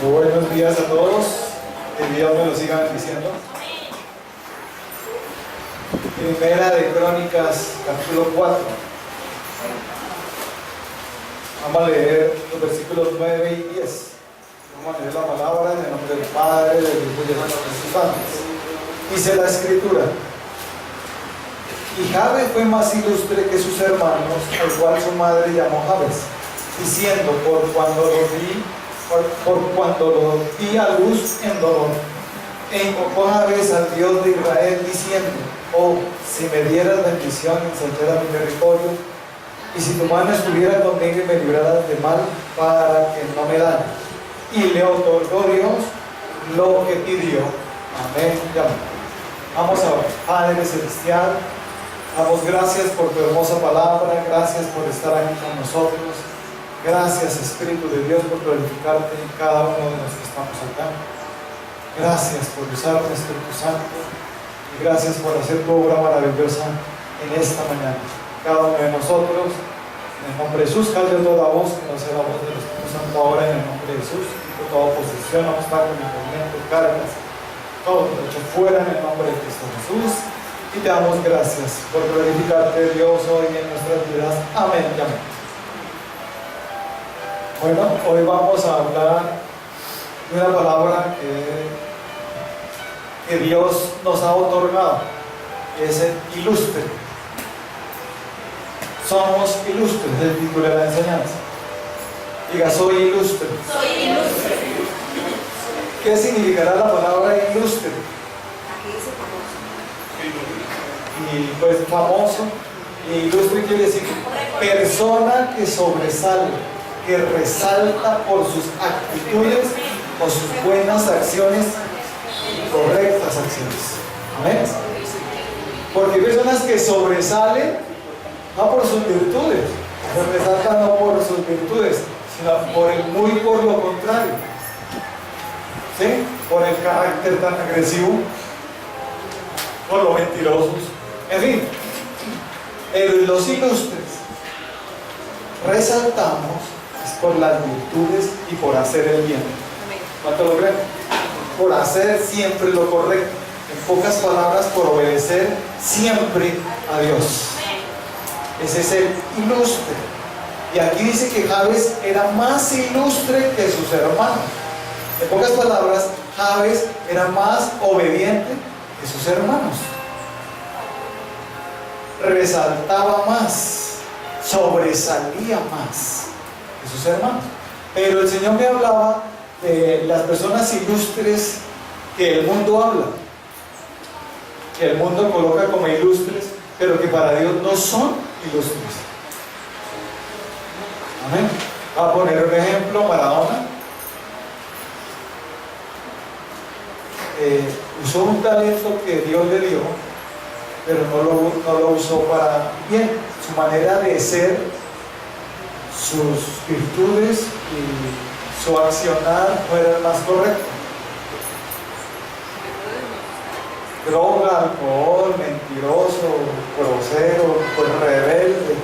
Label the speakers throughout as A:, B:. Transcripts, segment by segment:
A: Buenos días a todos, que Dios me lo siga bendiciendo. Primera de Crónicas, capítulo 4. Vamos a leer los versículos 9 y 10. Vamos a leer la palabra en el nombre del Padre, del Hijo y del Espíritu Santo. Dice la Escritura: y Jabes fue más ilustre que sus hermanos, al cual su madre llamó Jabes, diciendo: por cuando lo di a luz en dolor. E invocó Jabes al Dios de Israel, diciendo: oh, si me dieras bendición y ensancharas mi territorio, y si tu mano estuviera conmigo y me libraras de mal, para que no me dañe. Y le otorgó Dios lo que pidió. Amén. Vamos a ver. Padre Celestial, damos gracias por tu hermosa palabra, gracias por estar aquí con nosotros, gracias Espíritu de Dios por glorificarte en cada uno de los que estamos acá. Gracias por usarme, Espíritu Santo, y gracias por hacer tu obra maravillosa en esta mañana. Cada uno de nosotros, en el nombre de Jesús, calle toda voz, que no sea la voz del Espíritu Santo ahora, en el nombre de Jesús, por toda oposición, obstáculo, impedimento, cargas, todo lo hecho fuera en el nombre de Cristo Jesús. Y te damos gracias por glorificarte, Dios, hoy en nuestras vidas. Amén y amén. Bueno, hoy vamos a hablar de una palabra que Dios nos ha otorgado, que es el ilustre. Somos ilustres, es el título de la enseñanza. Diga: soy ilustre.
B: Soy ilustre.
A: ¿Qué significará la palabra ilustre?
B: Aquí dice famoso.
A: Y pues famoso, y ilustre quiere decir persona que sobresale, que resalta por sus actitudes o sus buenas acciones y correctas acciones. Amén. Porque hay personas que sobresalen no por sus virtudes, se resaltan no por sus virtudes, sino por lo contrario. ¿Sí? Por el carácter tan agresivo, por lo mentirosos, en fin. Pero los ilustres resaltamos es por las virtudes y por hacer el bien. ¿Cuánto lo creen? Por hacer siempre lo correcto. En pocas palabras, por obedecer siempre a Dios. Ese es el ilustre. Y aquí dice que Jabes era más ilustre que sus hermanos. En pocas palabras, Jabes era más obediente que sus hermanos. Resaltaba más, sobresalía más que sus hermanos. Pero el Señor me hablaba de las personas ilustres que el mundo habla, que el mundo coloca como ilustres, pero que para Dios no son ilustres. Amén. Va a poner un ejemplo: Maradona. Usó un talento que Dios le dio, pero no lo usó para bien. Su manera de ser, sus virtudes y su accionar no era el más correcto. Droga, alcohol, mentiroso, grosero, pues rebelde,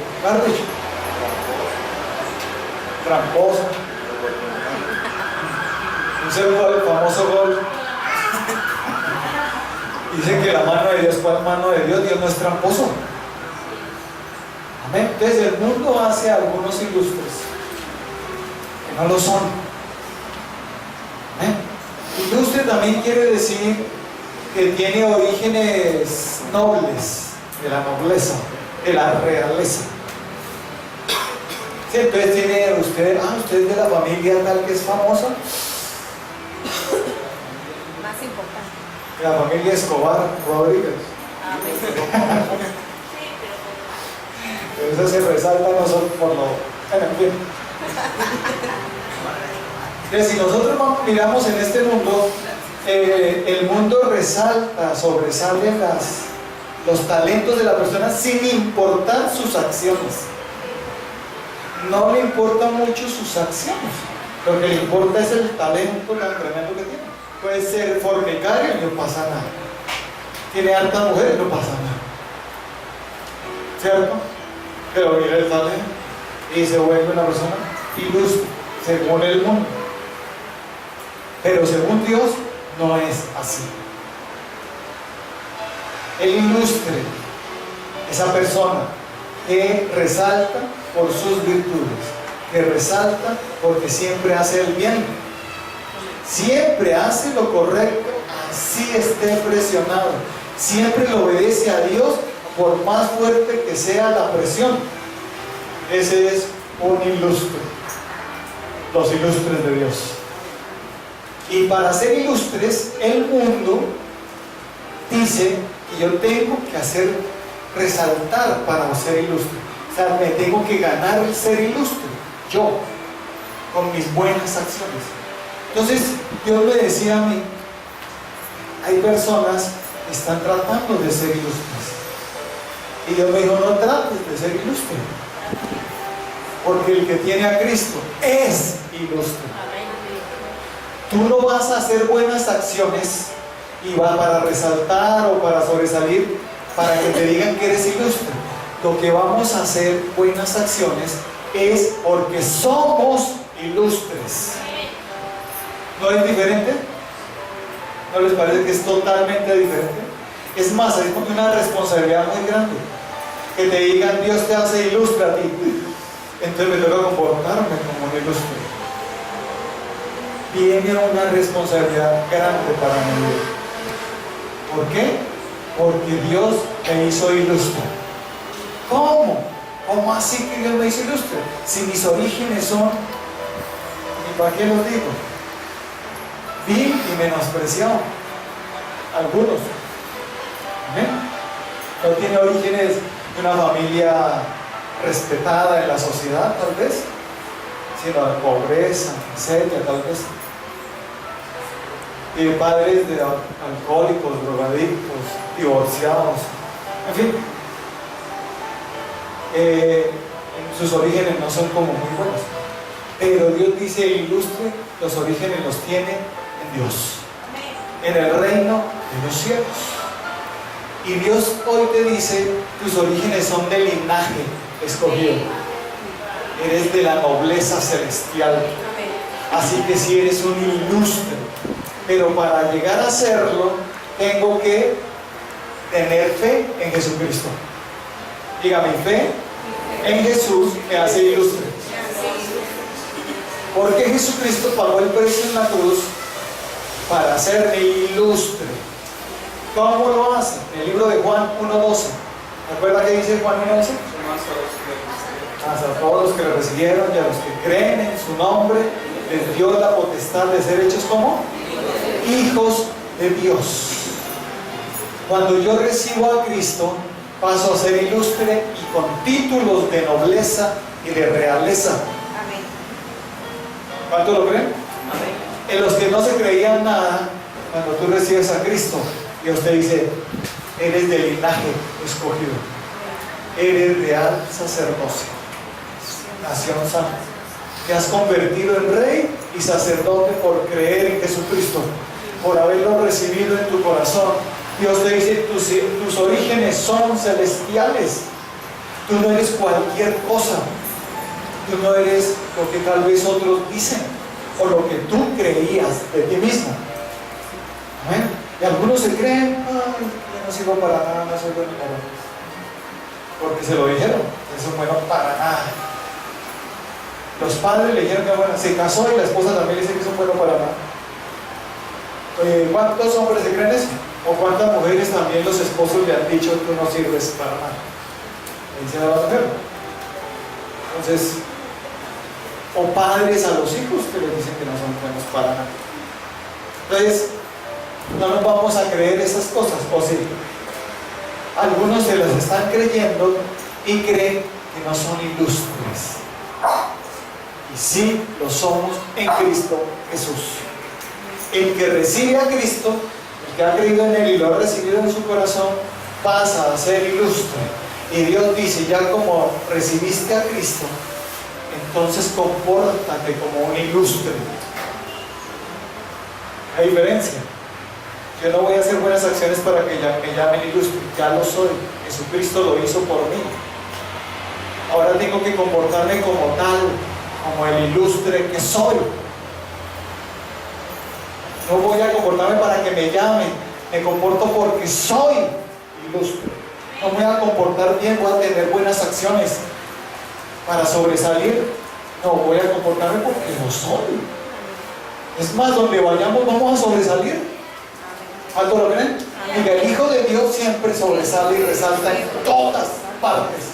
A: tramposo. Un segundo, el famoso gol. Dicen que la mano de Dios, ¿cuál mano de Dios? Dios no es tramposo. Amén. Entonces el mundo hace a algunos ilustres que no lo son. Amén. Ilustre también quiere decir que tiene orígenes nobles, de la nobleza, de la realeza. Sí, entonces tiene usted es de la familia tal que es famosa.
B: Más importante.
A: La familia Escobar Rodríguez. Pero eso se resalta no solo por lo... En fin. Entonces, si nosotros miramos en este mundo, el mundo resalta, sobresale los talentos de la persona sin importar sus acciones. No le importa mucho sus acciones. Lo que le importa es el talento tan tremendo que tiene. Puede ser fornicario y no pasa nada. Tiene hartas mujeres, no pasa nada. ¿Cierto? Pero mira el talento y se vuelve una persona ilustre, según el mundo. Pero según Dios, no es así. El ilustre, esa persona que resalta por sus virtudes, que resalta porque siempre hace el bien, siempre hace lo correcto, así esté presionado, siempre le obedece a Dios por más fuerte que sea la presión. Ese es un ilustre, los ilustres de Dios. Y para ser ilustres, el mundo dice que yo tengo que hacer resaltar para ser ilustre. O sea, me tengo que ganar el ser ilustre, yo, con mis buenas acciones. Entonces, Dios me decía a mí, hay personas que están tratando de ser ilustres. Y Dios me dijo, no trates de ser ilustre. Porque el que tiene a Cristo es ilustre. Tú no vas a hacer buenas acciones y va para resaltar o para sobresalir, para que te digan que eres ilustre. Lo que vamos a hacer buenas acciones es porque somos ilustres. ¿No es diferente? ¿No les parece que es totalmente diferente? Es más, es como una responsabilidad muy grande. Que te digan, Dios te hace ilustre a ti. Entonces me toca comportarme como un ilustre. Viene una responsabilidad grande para mi vida. ¿Por qué? Porque Dios me hizo ilustre. ¿Cómo? ¿Cómo así que Dios me hizo ilustre? Si mis orígenes son, ¿y para qué los digo? Vil y menospreciado. Algunos. ¿No tiene orígenes de una familia respetada en la sociedad, tal vez? Sino de pobreza, miseria, tal vez. Y de padres de alcohólicos, drogadictos, divorciados, en fin. Sus orígenes no son como muy buenos. Pero Dios dice, el ilustre, los orígenes los tiene en Dios, en el reino de los cielos. Y Dios hoy te dice, tus orígenes son del linaje escogido. Eres de la nobleza celestial. Así que si eres un ilustre. Pero para llegar a serlo, tengo que tener fe en Jesucristo. Diga, mi fe en Jesús me hace ilustre. Porque Jesucristo pagó el precio en la cruz para hacerme ilustre. ¿Cómo lo hace? En el libro de Juan 1:12. ¿Recuerda qué dice Juan 1:12? A todos los que le recibieron y a los que creen en su nombre, les dio la potestad de ser hechos como hijos de Dios. Cuando yo recibo a Cristo, paso a ser ilustre y con títulos de nobleza y de realeza.
B: Amén.
A: ¿Cuánto lo creen?
B: Amén.
A: En los que no se creían nada, cuando tú recibes a Cristo, Dios te dice, eres del linaje escogido, eres real sacerdocio, nación santa, te has convertido en rey y sacerdote por creer en Jesucristo, por haberlo recibido en tu corazón. Dios te dice, tus orígenes son celestiales. Tú no eres cualquier cosa. Tú no eres lo que tal vez otros dicen o lo que tú creías de ti mismo. Amén. Y algunos se creen, ay, yo no sirvo para nada, no soy bueno para nada. Porque se lo dijeron, que son buenos para nada. Los padres le dijeron que bueno, se casó y la esposa también le dice que son buenos para nada. ¿Cuántos hombres se creen eso? ¿O cuántas mujeres también los esposos le han dicho tú no sirves para nada? Le dicen a la mujer. Entonces, o padres a los hijos que les dicen que no son buenos para nada. Entonces, no nos vamos a creer esas cosas, o sí. Algunos se las están creyendo y creen que no son ilustres. Y sí lo somos en Cristo Jesús. El que recibe a Cristo, el que ha creído en Él y lo ha recibido en su corazón, pasa a ser ilustre. Y Dios dice, ya como recibiste a Cristo, entonces compórtate como un ilustre. Hay diferencia. Yo no voy a hacer buenas acciones para que me llamen ilustre, ya lo soy. Jesucristo lo hizo por mí. Ahora tengo que comportarme como tal, como el ilustre que soy. No voy a comportarme para que me llamen. Me comporto porque soy ilustre. No me voy a comportar bien, voy a tener buenas acciones para sobresalir. No, voy a comportarme porque lo soy. Es más, donde vayamos vamos a sobresalir. ¿Cuánto lo creen? Y el Hijo de Dios siempre sobresale y resalta en todas partes.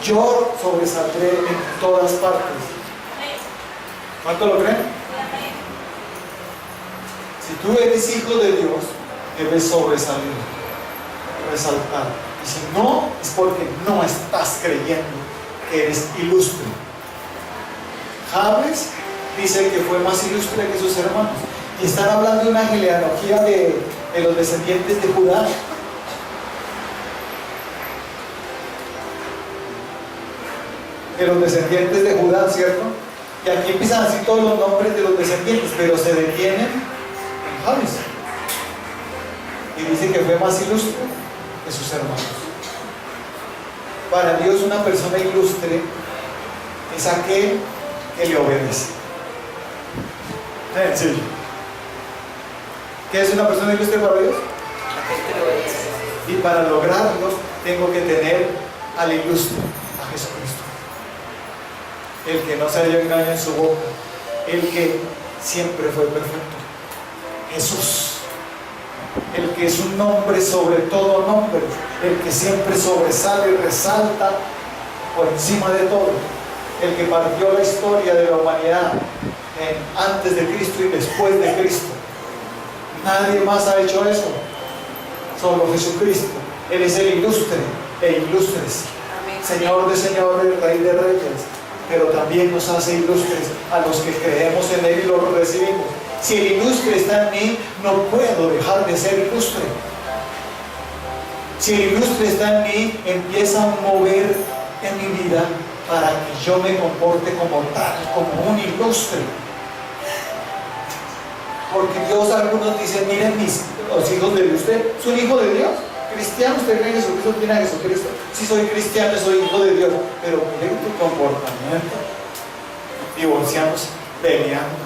A: Yo sobresaldré en todas partes. ¿Cuánto lo creen? Si tú eres hijo de Dios, debes sobresalir, resaltar. Y si no, es porque no estás creyendo que eres ilustre. Javes dice que fue más ilustre que sus hermanos. Y están hablando de una genealogía de los descendientes de Judá. De los descendientes de Judá, ¿cierto? Y aquí empiezan así todos los nombres de los descendientes, pero se detienen en Javes. Y dice que fue más ilustre que sus hermanos. Para Dios, una persona ilustre es aquel que le obedece. En serio. ¿Qué es una persona ilustre para Dios? Y para lograrlo, tengo que tener al ilustre, a Jesucristo. El que no se halló engaño en su boca, el que siempre fue perfecto. Jesús, el que es un nombre sobre todo nombre, el que siempre sobresale y resalta por encima de todo, el que partió la historia de la humanidad antes de Cristo y después de Cristo. Nadie más ha hecho eso, solo Jesucristo. Él es el ilustre e ilustres, Señor de señores, Rey de reyes, pero también nos hace ilustres a los que creemos en Él y lo recibimos. Si el ilustre está en mí, no puedo dejar de ser ilustre. Si el ilustre está en mí, empieza a mover en mi vida para que yo me comporte como tal, como un ilustre. Porque Dios, algunos dicen, miren los hijos de Dios, ¿usted es un hijo de Dios? ¿Cristiano? ¿Usted cree en Jesucristo? ¿Tiene a Jesucristo? Si soy cristiano, soy hijo de Dios. Pero miren tu comportamiento, divorciándose, peleando,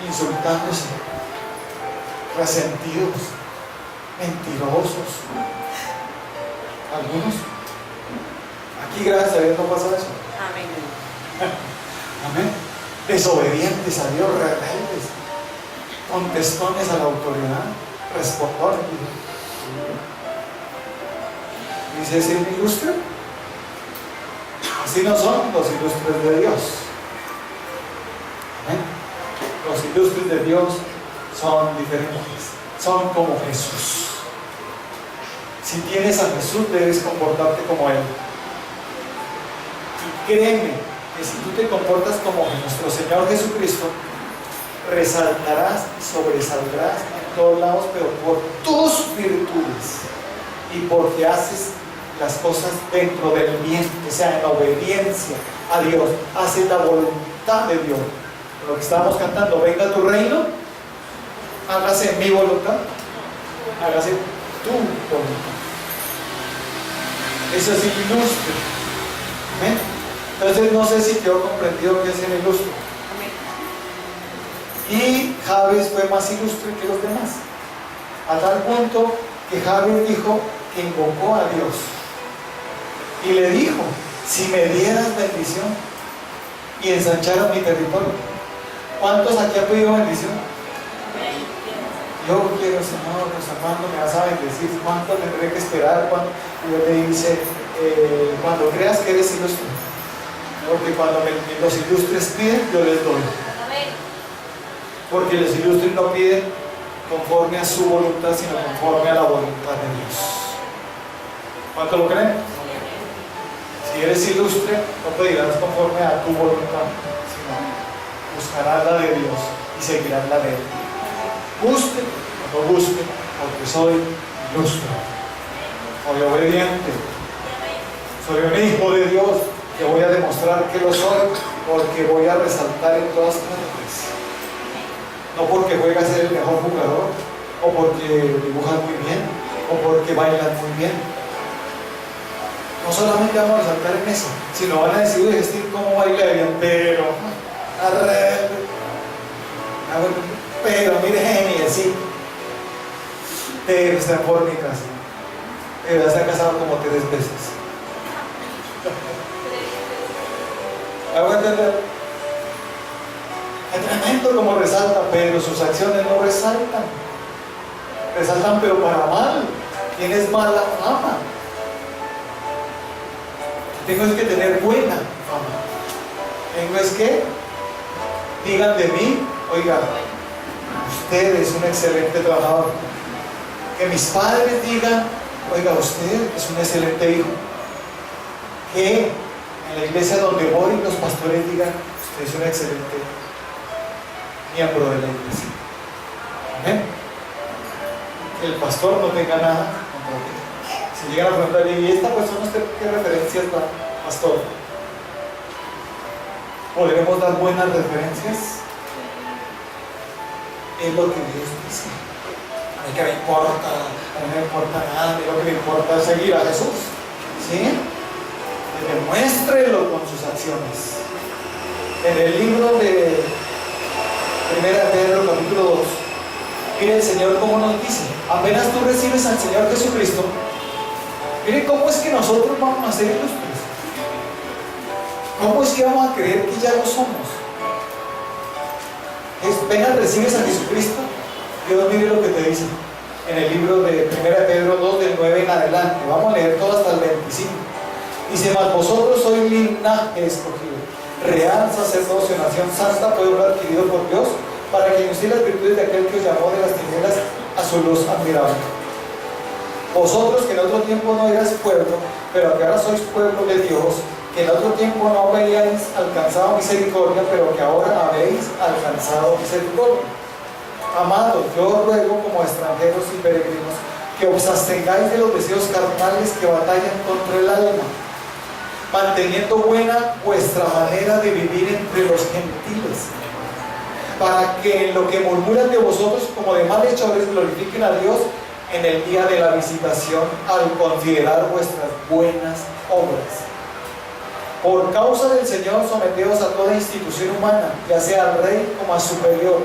A: insultándose, resentidos, mentirosos. Algunos. Aquí, gracias a Dios, no pasa eso.
B: Amén.
A: Amén. Desobedientes a Dios, rebeldes, contestones a la autoridad, respondones. Dice, ¿es el ilustre? Así no son los ilustres de Dios. Amén. Los ilustres de Dios son diferentes, son como Jesús. Si tienes a Jesús, debes comportarte como Él. Y créeme que si tú te comportas como nuestro Señor Jesucristo, resaltarás y sobresaldrás en todos lados, pero por tus virtudes y porque haces las cosas dentro del bien, o sea, en obediencia a Dios, haces la voluntad de Dios. Lo que estábamos cantando, venga tu reino, hágase mi voluntad, hágase tu voluntad. Eso es ilustre. ¿Amén? Entonces no sé si quedó comprendido que es el ilustre. Y Javes fue más ilustre que los demás, a tal punto que Javes dijo que invocó a Dios y le dijo, si me dieras bendición y ensancharas mi territorio. ¿Cuántos aquí han pedido bendición? Yo quiero, Señor, Dios amado, me vas a bendecir. ¿Cuánto tendré que esperar? Y Dios le dice, cuando creas que eres ilustre, porque cuando los ilustres piden, yo les doy. Porque los ilustres no piden conforme a su voluntad, sino conforme a la voluntad de Dios. ¿Cuánto lo creen? Si eres ilustre, no pedirás conforme a tu voluntad, sino buscarás la de Dios y seguirás la de Él. Busque o no busque, porque soy ilustre, soy obediente, soy un hijo de Dios, que voy a demostrar que lo soy, porque voy a resaltar en todas partes. No porque juegas a ser el mejor jugador, o porque dibujas muy bien, o porque bailas muy bien. No solamente vamos a resaltar en eso, sino van a decir, Steve, cómo baila bien, pero pero mire, geniecito, pero está en fornicación, pero ya se ha casado como 3 veces. ¿Hago entender? Es tremendo como resalta, pero sus acciones no resaltan. Resaltan pero para mal. Tienes mala fama. Tengo es que tener buena fama. Tengo es que digan de mí, oiga, usted es un excelente trabajador. Que mis padres digan, oiga, usted es un excelente hijo. Que en la iglesia donde voy los pastores digan, usted es un excelente miembro de la iglesia. Amén. Que el pastor no tenga nada contra ti. Si llegan a preguntarle, ¿y esta persona usted qué referencias da, pastor? ¿Podremos dar buenas referencias? Es lo que Dios dice. A mí que me importa, a mí no me importa nada, a mí lo que me importa es seguir a Jesús. ¿Sí? Demuéstrelo con sus acciones. En el libro de 1 Pedro capítulo 2, mire el Señor cómo nos dice, apenas tú recibes al Señor Jesucristo, mire cómo es que nosotros vamos a ser ilustres. ¿Cómo es que vamos a creer que ya lo somos? Apenas recibes a Jesucristo, Dios mire lo que te dice en el libro de 1 Pedro 2 del 9 en adelante. Vamos a leer todo hasta el 25. Dice, mas vosotros sois linaje escogido, real sacerdocio, nación santa, pueblo adquirido por Dios, para que anunciéis las virtudes de aquel que os llamó de las tinieblas a su luz admirable. Vosotros que en otro tiempo no erais pueblo, pero que ahora sois pueblo de Dios, que en otro tiempo no habíais alcanzado misericordia, pero que ahora habéis alcanzado misericordia. Amados, yo os ruego como extranjeros y peregrinos, que os abstengáis de los deseos carnales que batallan contra el alma, manteniendo buena vuestra manera de vivir entre los gentiles, para que en lo que murmuran de vosotros como de malhechores glorifiquen a Dios en el día de la visitación, al considerar vuestras buenas obras. Por causa del Señor, someteos a toda institución humana, ya sea al rey como a superior,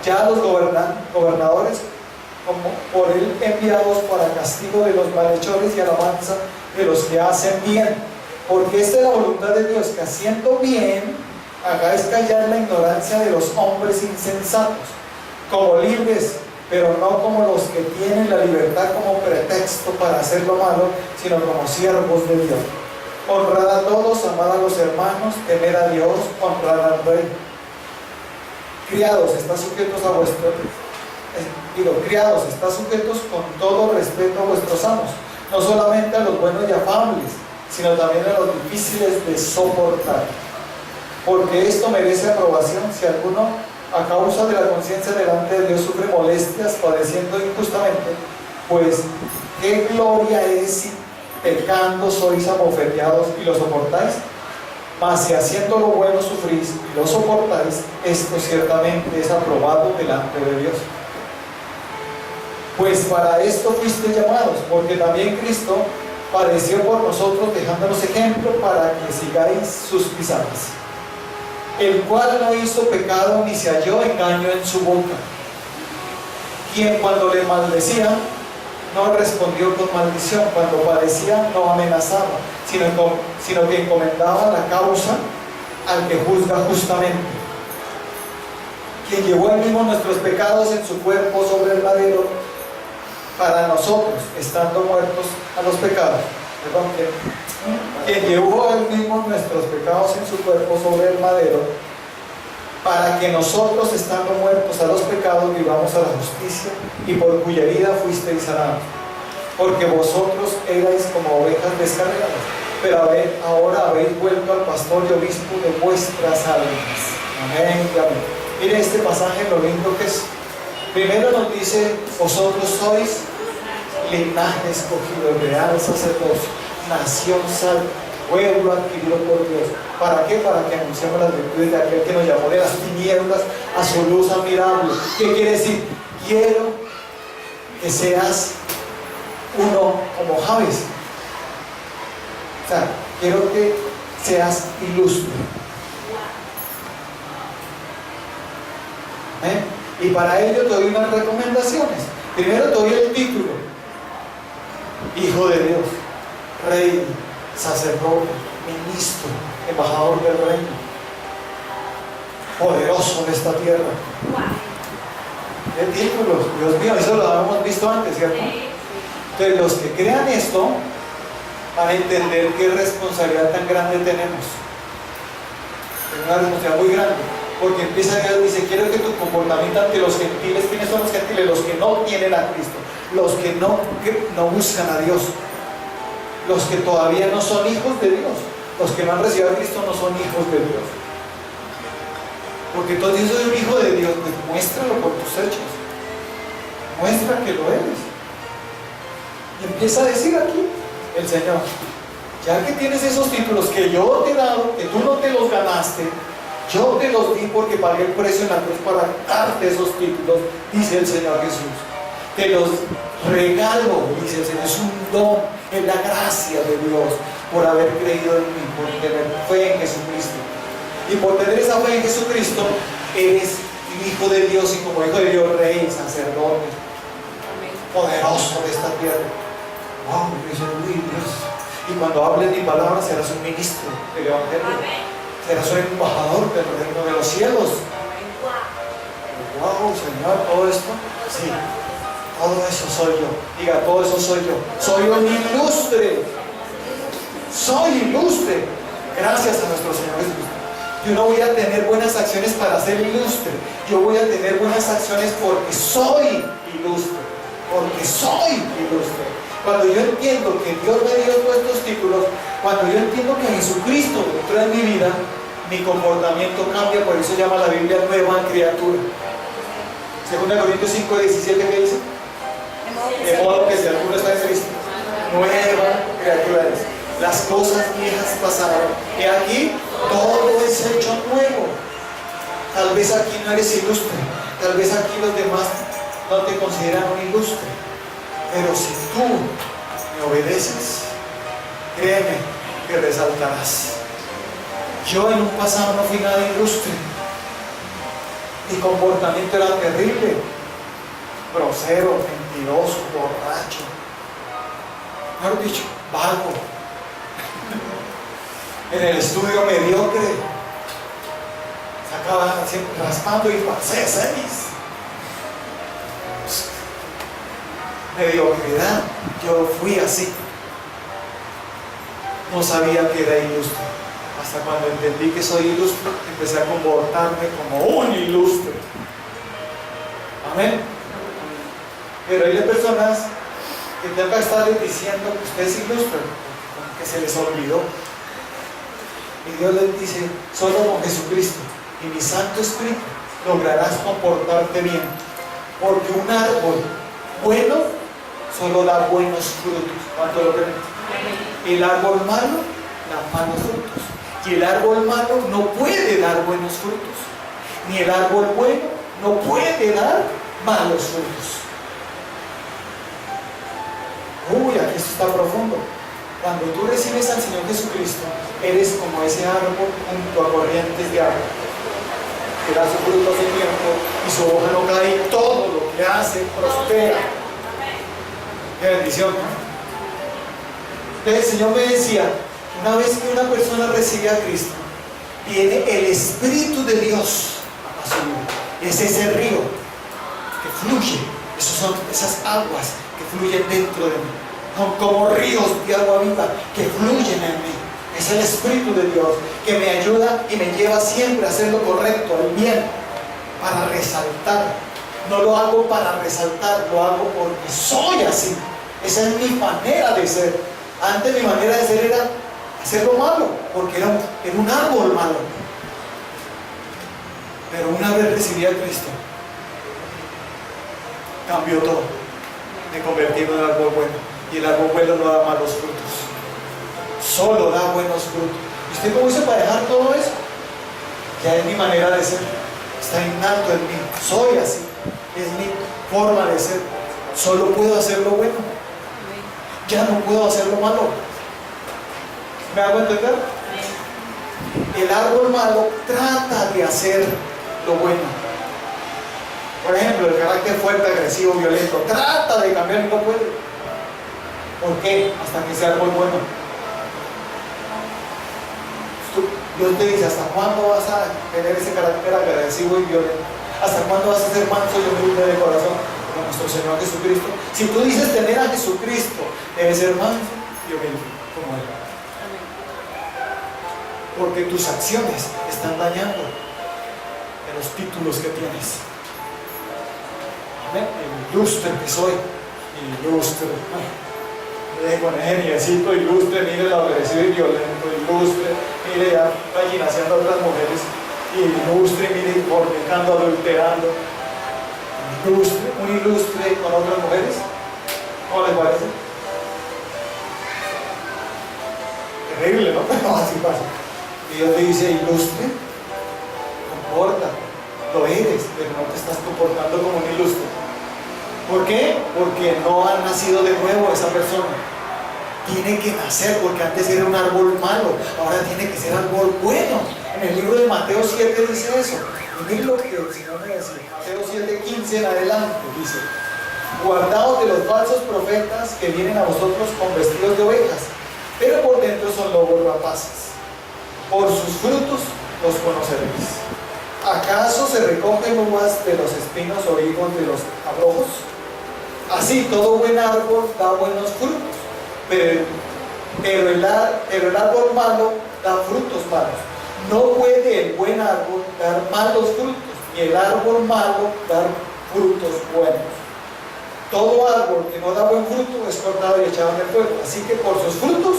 A: ya a los gobernadores como por él enviados para castigo de los malhechores y alabanza de los que hacen bien. Porque esta es la voluntad de Dios, que haciendo bien hagáis callar la ignorancia de los hombres insensatos, como libres, pero no como los que tienen la libertad como pretexto para hacer lo malo, sino como siervos de Dios. Honrad a todos, amad a los hermanos, temed a Dios, honrad al rey. Criados, estad sujetos a criados, estad sujetos con todo respeto a vuestros amos, no solamente a los buenos y afables, sino también a los difíciles de soportar. Porque esto merece aprobación si alguno, a causa de la conciencia delante de Dios, sufre molestias padeciendo injustamente, pues qué gloria es si pecando sois abofeteados y lo soportáis. Mas si haciendo lo bueno sufrís y lo soportáis, esto ciertamente es aprobado delante de Dios. Pues para esto fuisteis llamados, porque también Cristo padeció por nosotros, dejándonos ejemplo para que sigáis sus pisadas, el cual no hizo pecado ni se halló engaño en su boca, quien cuando le maldecían no respondió con maldición, cuando padecía no amenazaba, sino que encomendaba la causa al que juzga justamente, quien llevó él mismo nuestros pecados en su cuerpo sobre el madero, para nosotros, estando muertos a los pecados, quien llevó él mismo nuestros pecados en su cuerpo sobre el madero, para que nosotros, estando muertos a los pecados, vivamos a la justicia, y por cuya herida fuisteis sanados. Porque vosotros erais como ovejas descarriadas, pero ahora habéis vuelto al pastor y obispo de vuestras almas. Amén y amén. Mire este pasaje, lo lindo que es. Primero nos dice, vosotros sois linaje escogido, real sacerdocio, nación santa, pueblo adquirido por Dios. ¿Para qué? Para que anunciemos las virtudes de aquel que nos llamó de las tinieblas a su luz admirable. ¿Qué quiere decir? Quiero que seas uno como Javes. O sea, quiero que seas ilustre. Y para ello te doy unas recomendaciones. Primero te doy el título: Hijo de Dios, Rey, Sacerdote, Ministro, Embajador del Reino, poderoso en esta tierra. ¿Qué títulos? Dios mío, eso lo habíamos visto antes, ¿cierto? Entonces los que crean esto van a entender qué responsabilidad tan grande tenemos. Es una responsabilidad muy grande, porque empieza Dios y dice: quiero que tu comportamiento ante los gentiles, ¿quiénes son los gentiles? Los que no tienen a Cristo, los que no buscan a Dios, los que todavía no son hijos de Dios, los que no han recibido a Cristo no son hijos de Dios. Porque entonces yo soy un hijo de Dios, pues muéstralo por tus hechos, muestra que lo eres. Y empieza a decir aquí el Señor: ya que tienes esos títulos que yo te he dado, que tú no te los ganaste, yo te los di porque pagué el precio en la cruz para darte esos títulos, dice el Señor Jesús. Te los regalo, dice el Señor, es un don, es la gracia de Dios por haber creído en mí, por tener fe en Jesucristo. Y por tener esa fe en Jesucristo, eres hijo de Dios, y como hijo de Dios, rey, sacerdote, poderoso de esta tierra. Wow, dice Dios. Y cuando hables mi palabra, serás un ministro del Evangelio. Serás un embajador del reino de los cielos. Wow, Señor, todo esto. Sí, todo eso soy yo. Diga, todo eso soy yo. Soy un ilustre. Soy ilustre. Gracias a nuestro Señor Jesús. Yo no voy a tener buenas acciones para ser ilustre. Yo voy a tener buenas acciones porque soy ilustre. Porque soy ilustre. Cuando yo entiendo que Dios me dio todos estos títulos, cuando yo entiendo que Jesucristo entró en mi vida, mi comportamiento cambia. Por eso llama la Biblia nueva criatura. 2 Corintios 5:17, ¿qué dice? De modo que si alguno está en Cristo, nueva criatura es. Las cosas viejas pasaron, y aquí todo es hecho nuevo. Tal vez aquí no eres ilustre, tal vez aquí los demás no te consideran un ilustre, pero si tú me obedeces, créeme que resaltarás. Yo en un pasado no fui nada ilustre, mi comportamiento era terrible, grosero, mentiroso, borracho, mejor dicho, vago. En el estudio mediocre, sacaba siempre raspando y pasé 6. Mediocridad, yo fui así. No sabía que era ilustre. Hasta cuando entendí que soy ilustre, empecé a comportarme como un ilustre. Amén. Pero hay personas que tengo que estarles diciendo que usted es ilustre, que se les olvidó. Y Dios les dice: solo con Jesucristo y mi Santo Espíritu lograrás comportarte bien. Porque un árbol bueno solo da buenos frutos. ¿Cuánto lo creen? El árbol malo da malos frutos. Y el árbol malo no puede dar buenos frutos. Ni el árbol bueno no puede dar malos frutos. Uy, aquí esto está profundo. Cuando tú recibes al Señor Jesucristo, eres como ese árbol junto a corrientes de agua, que da su fruto a su tiempo y su hoja no cae, y todo lo que hace prospera. Qué bendición, ¿no? Entonces el Señor me decía: una vez que una persona recibe a Cristo, viene el Espíritu de Dios a su vida. Es ese río que fluye, son esas aguas que fluyen dentro de mí. Son como ríos de agua viva que fluyen en mí. Es el Espíritu de Dios que me ayuda y me lleva siempre a hacer lo correcto, el bien, para resaltar. No lo hago para resaltar, lo hago porque soy así. Esa es mi manera de ser. Antes mi manera de ser era hacer lo malo, porque era un árbol malo. Pero una vez recibí a Cristo, cambió todo. Me convertí en un árbol bueno. Y el árbol bueno no da malos frutos, solo da buenos frutos. ¿Y usted cómo hizo para dejar todo eso? Ya es mi manera de ser, está innato en mí, soy así, es mi forma de ser. Solo puedo hacer lo bueno, ya no puedo hacer lo malo. ¿Me hago entender? El árbol malo trata de hacer lo bueno. Por ejemplo, el carácter fuerte, agresivo, violento, trata de cambiar y no puede. ¿Por qué? Hasta que sea árbol bueno. Dios te dice, ¿hasta cuándo vas a tener ese carácter agresivo y violento? ¿Hasta cuándo vas a ser manso y humilde de corazón? Como nuestro Señor Jesucristo. Si tú dices tener a Jesucristo, debes ser manso y humilde como Él. Porque tus acciones están dañando en los títulos que tienes. Amén. Ilustre que soy. Ilustre. Con ese niecito ilustre, mire lo agresivo y violento. Ilustre, mire ya gallinaseando a otras mujeres. Ilustre, mire fornicando, adulterando. Ilustre, un ilustre con otras mujeres. ¿Cómo les parece? Terrible, ¿no? No, así pasa. Y Dios le dice, ilustre, comporta, lo eres, pero no te estás comportando como un ilustre. ¿Por qué? Porque no ha nacido de nuevo esa persona. Tiene que nacer, porque antes era un árbol malo, ahora tiene que ser árbol bueno. En el libro de Mateo 7 dice eso. Y miren lo que el Señor me decía. Mateo 7:15 en adelante dice: guardaos de los falsos profetas que vienen a vosotros con vestidos de ovejas, pero por dentro son lobos rapaces. Por sus frutos los conoceréis. ¿Acaso se recogen uvas de los espinos o higos de los abrojos? Así todo buen árbol da buenos frutos, pero el árbol malo da frutos malos. No puede el buen árbol dar malos frutos, ni el árbol malo dar frutos buenos. Todo árbol que no da buen fruto es cortado y echado en el fuego. Así que por sus frutos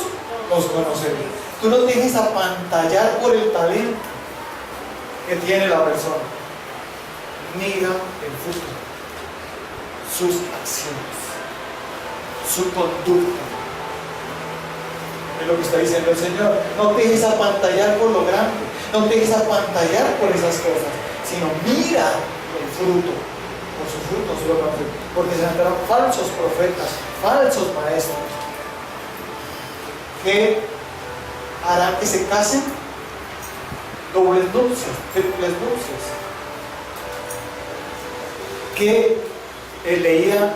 A: los conoceréis. Tú no te dejes apantallar por el talento que tiene la persona. Mira el fruto, sus acciones, su conducta. Es lo que está diciendo el Señor. No te dejes apantallar por lo grande, no te dejes apantallar por esas cosas, sino mira el fruto. Por sus frutos lo conocen. Porque se andarán falsos profetas, falsos maestros, que harán que se casen dobles nupcias, triples nupcias. Que leía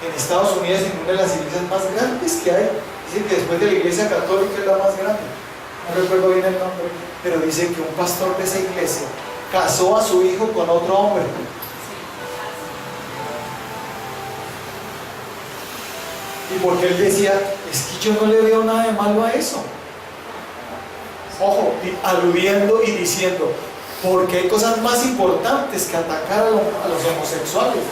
A: en Estados Unidos, en una de las iglesias más grandes que hay, dice que después de la iglesia católica es la más grande, no recuerdo bien el nombre, pero dice que un pastor de esa iglesia casó a su hijo con otro hombre. Y porque él decía, es que yo no le veo nada de malo a eso. Ojo, aludiendo y diciendo, porque hay cosas más importantes que atacar a los homosexuales,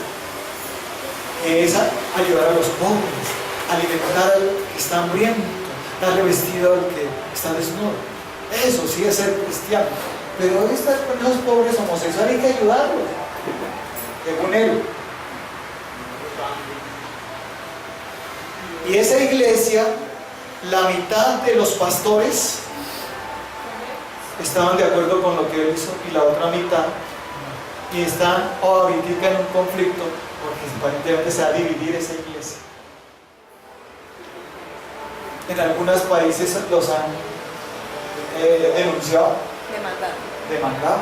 A: que es ayudar a los pobres, alimentar al que está hambriento, darle vestido al que está desnudo. Eso sí es ser cristiano. Pero hoy estar con esos pobres homosexuales hay que ayudarlos, según él. Y esa iglesia, la mitad de los pastores estaban de acuerdo con lo que él hizo y la otra mitad, y están ahorita en un conflicto porque aparentemente se va a dividir esa iglesia. En algunos países los han denunciado, demandado,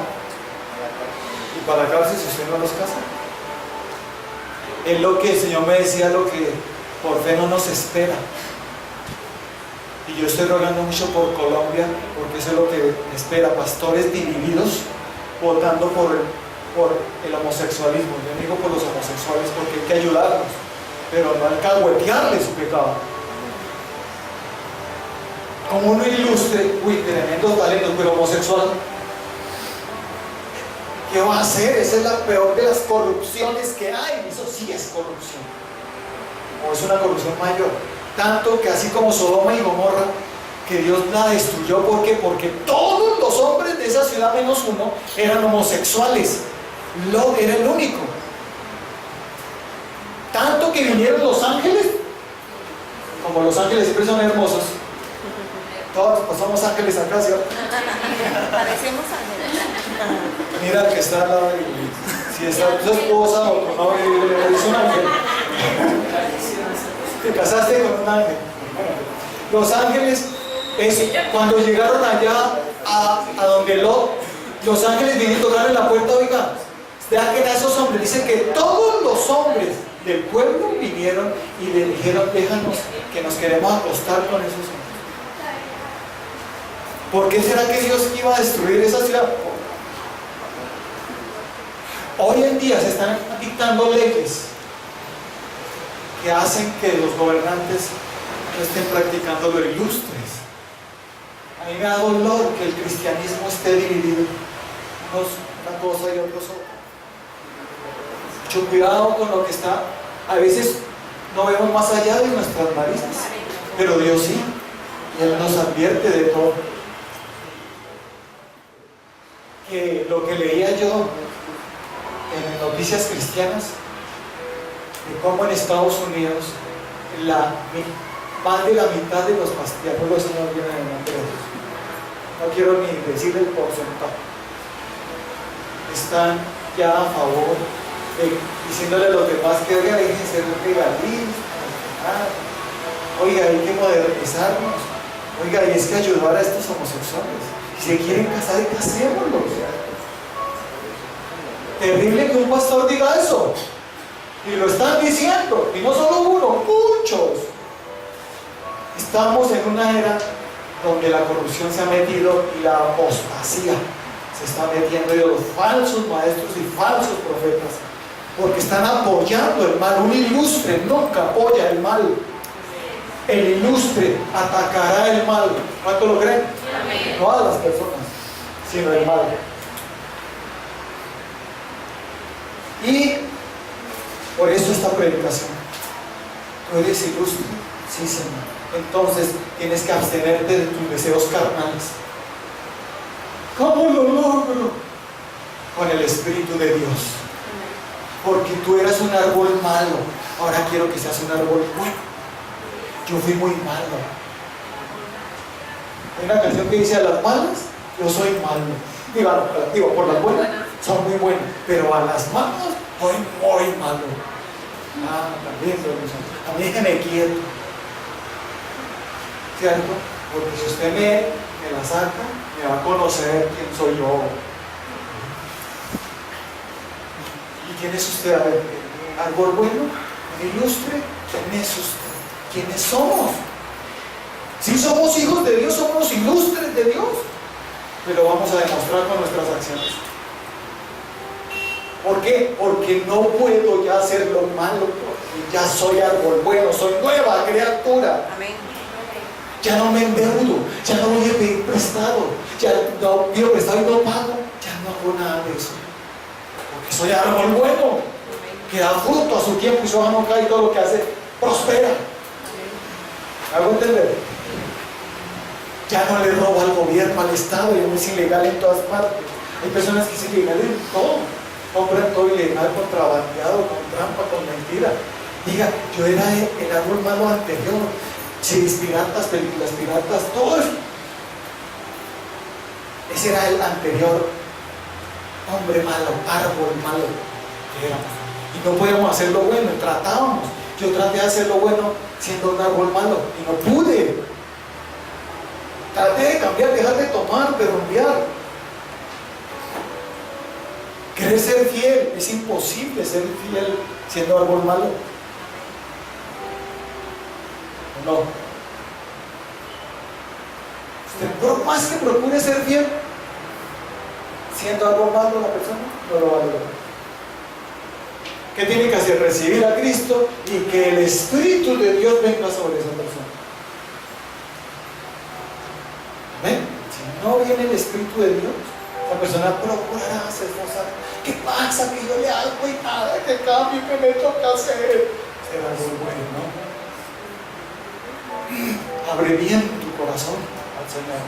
A: y para la cárcel si usted no los casa. Es lo que el Señor me decía, lo que por fe no nos espera. Y yo estoy rogando mucho por Colombia, porque eso es lo que me espera, pastores divididos, votando por el homosexualismo. Yo digo por los homosexuales porque hay que ayudarlos, pero no alcahuetearles su pecado. Como uno ilustre, uy, tremendos talentos, pero homosexual, ¿qué va a hacer? Esa es la peor de las corrupciones que hay. Eso sí es corrupción, o es una corrupción mayor. Tanto que así como Sodoma y Gomorra, que Dios la destruyó. ¿Por qué? Porque todos los hombres de esa ciudad menos uno eran homosexuales. Lot era el único. Tanto que vinieron los ángeles, como los ángeles siempre son hermosos. Todos pues, somos ángeles acá, ¿sí?
B: Parecemos ángeles.
A: Mira el que está al lado de si está tu esposa o tu novio, es un ángel. Te casaste con un ángel. Los ángeles, cuando llegaron allá a donde Lot, los ángeles vienen a tocarle la puerta, oiga, Deja que a esos hombres, dice que todos los hombres del pueblo vinieron y le dijeron, déjanos que nos queremos acostar con esos hombres. ¿Por qué será que Dios iba a destruir esa ciudad? Hoy en día se están dictando leyes que hacen que los gobernantes no estén practicando lo ilustres. A mí me da dolor que el cristianismo esté dividido, unos una cosa y otros otra. Mucho cuidado con lo que está. A veces no vemos más allá de nuestras narices, pero Dios sí, y Él nos advierte de todo. Que lo que leía yo en Noticias Cristianas, de cómo en Estados Unidos más de la mitad de los pastores, no quiero ni decir el porcentaje, están ya a favor de diciéndole a los demás que oiga, dejen ser legalistas, oiga, hay que modernizarnos, oiga, y es que ayudar a estos homosexuales, si se quieren casar, casémoslos. Terrible que un pastor diga eso, y lo están diciendo, y no solo uno, muchos. Estamos en una era donde la corrupción se ha metido y la apostasía se está metiendo, y los falsos maestros y falsos profetas, porque están apoyando el mal. Un ilustre nunca apoya el mal. El ilustre atacará el mal. ¿Cuánto lo creen? Amén. No a las personas, sino el mal. Y por eso esta predicación. ¿Tú eres ilustre? Sí, Señor. Entonces tienes que abstenerte de tus deseos carnales. ¿Cómo lo logro? Con el Espíritu de Dios. Porque tú eras un árbol malo, ahora quiero que seas un árbol bueno. Yo fui muy malo. Hay una canción que dice: a las malas yo soy malo. Digo, por las buenas son muy buenas, pero a las malas soy muy malo. También, a mí déjeme quieto, ¿cierto? Porque si usted me la saca, me va a conocer quién soy yo. ¿Y quién es usted? A ver, árbol bueno, ilustre, ¿quién es usted? ¿Quiénes somos? Si somos hijos de Dios, somos ilustres de Dios, pero vamos a demostrar con nuestras acciones. ¿Por qué? Porque no puedo ya hacer lo malo, porque ya soy árbol bueno, soy nueva criatura.
B: Amén.
A: Ya no me endeudo, ya no voy a pedir prestado, ya no pido prestado y no pago, ya no hago nada de eso. Porque soy árbol bueno, que da fruto a su tiempo y su hoja no cae, y todo lo que hace prospera. ¿Me hago entender? Ya no le robo al gobierno, al Estado, y no es ilegal en todas partes. Hay personas que es ilegal en todo, compran todo ilegal, contrabandeado, con trampa, con mentira. Diga, yo era el árbol malo anterior. Series piratas, películas piratas, todo eso. Ese era el anterior hombre malo, árbol malo que éramos. Y no podíamos hacer lo bueno, y tratábamos. Yo traté de hacer lo bueno siendo un árbol malo y no pude. Traté de cambiar, dejar de tomar, de rumbear. Querer ser fiel, es imposible ser fiel siendo árbol malo. No. Usted, por más que procure ser fiel, siendo algo malo la persona, no lo va a lograr. ¿Qué tiene que hacer? Recibir a Cristo y que el Espíritu de Dios venga sobre esa persona. ¿Ven? Si no viene el Espíritu de Dios, la persona procurará, se esforzará. ¿Qué pasa? Que yo le hago y nada, que cambio, que me toca hacer. Será muy bueno, ¿no? Abre bien tu corazón al Señor.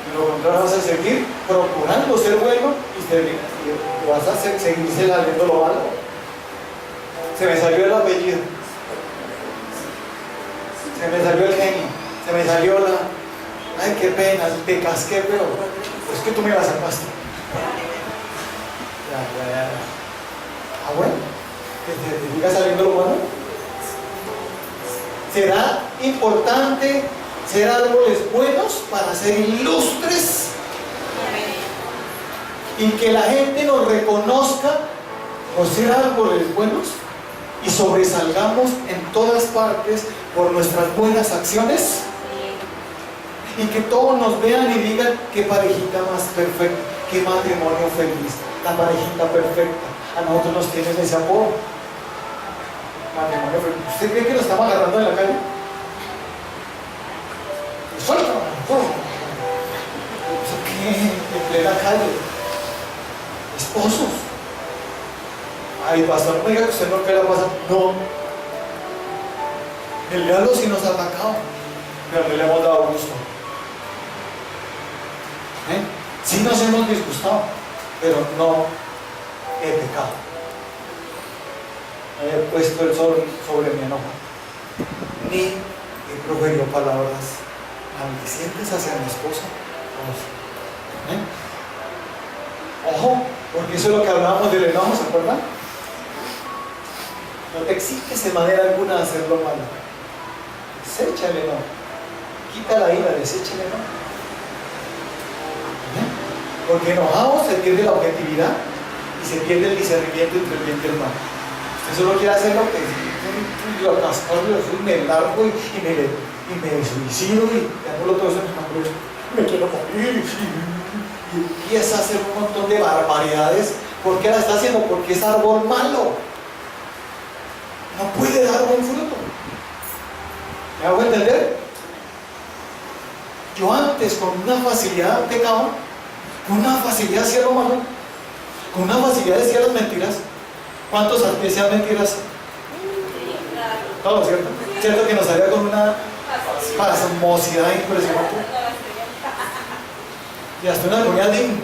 A: De lo contrario vas a seguir procurando ser bueno y vas a seguirse saliendo lo malo. Se me salió el apellido, se me salió el genio, se me salió la... Ay, qué pena, te casqué, pero es que tú me la sacaste. Ya. Bueno, que te siga saliendo lo bueno. Será importante ser árboles buenos para ser ilustres. y que la gente nos reconozca por ser árboles buenos y sobresalgamos en todas partes por nuestras buenas acciones, y que todos nos vean y digan qué parejita más perfecta, qué matrimonio feliz, la parejita perfecta. A nosotros nos tienen ese apodo, matrimonio feliz. ¿Usted cree que nos estamos agarrando en la calle? ¡Suelta! ¿Qué? En plena calle, esposos. Ay, pastor, no me diga que usted no quiere pasar. No. El diablo sí nos ha atacado, pero no le hemos dado gusto. Sí nos hemos disgustado, pero no he pecado. No he puesto el sol sobre mi enojo, ni he proferido palabras maldicientes hacia mi esposa. Ojo, porque eso es lo que hablábamos del enojo, ¿se acuerdan? No te exiges de manera alguna de hacer lo malo. Desecha el enojo. Quita la ira, desecha el enojo. Porque enojado se pierde la objetividad y se pierde el discernimiento entre el bien y el mal. Usted solo quiere hacer lo que yo me largo y me suicido y anulo todo eso en el me quiero morir y empieza a hacer un montón de barbaridades. ¿Por qué la está haciendo? Porque es árbol malo, no puede dar buen fruto. ¿Me hago entender? Yo antes con una facilidad pecaba, con una facilidad hacía lo malo, con una facilidad decía las mentiras. ¿Cuántos decían mentiras? Todo, ¿cierto? ¿Cierto que nos salía con una pasmosidad impresionante? Y hasta una comunidad digna.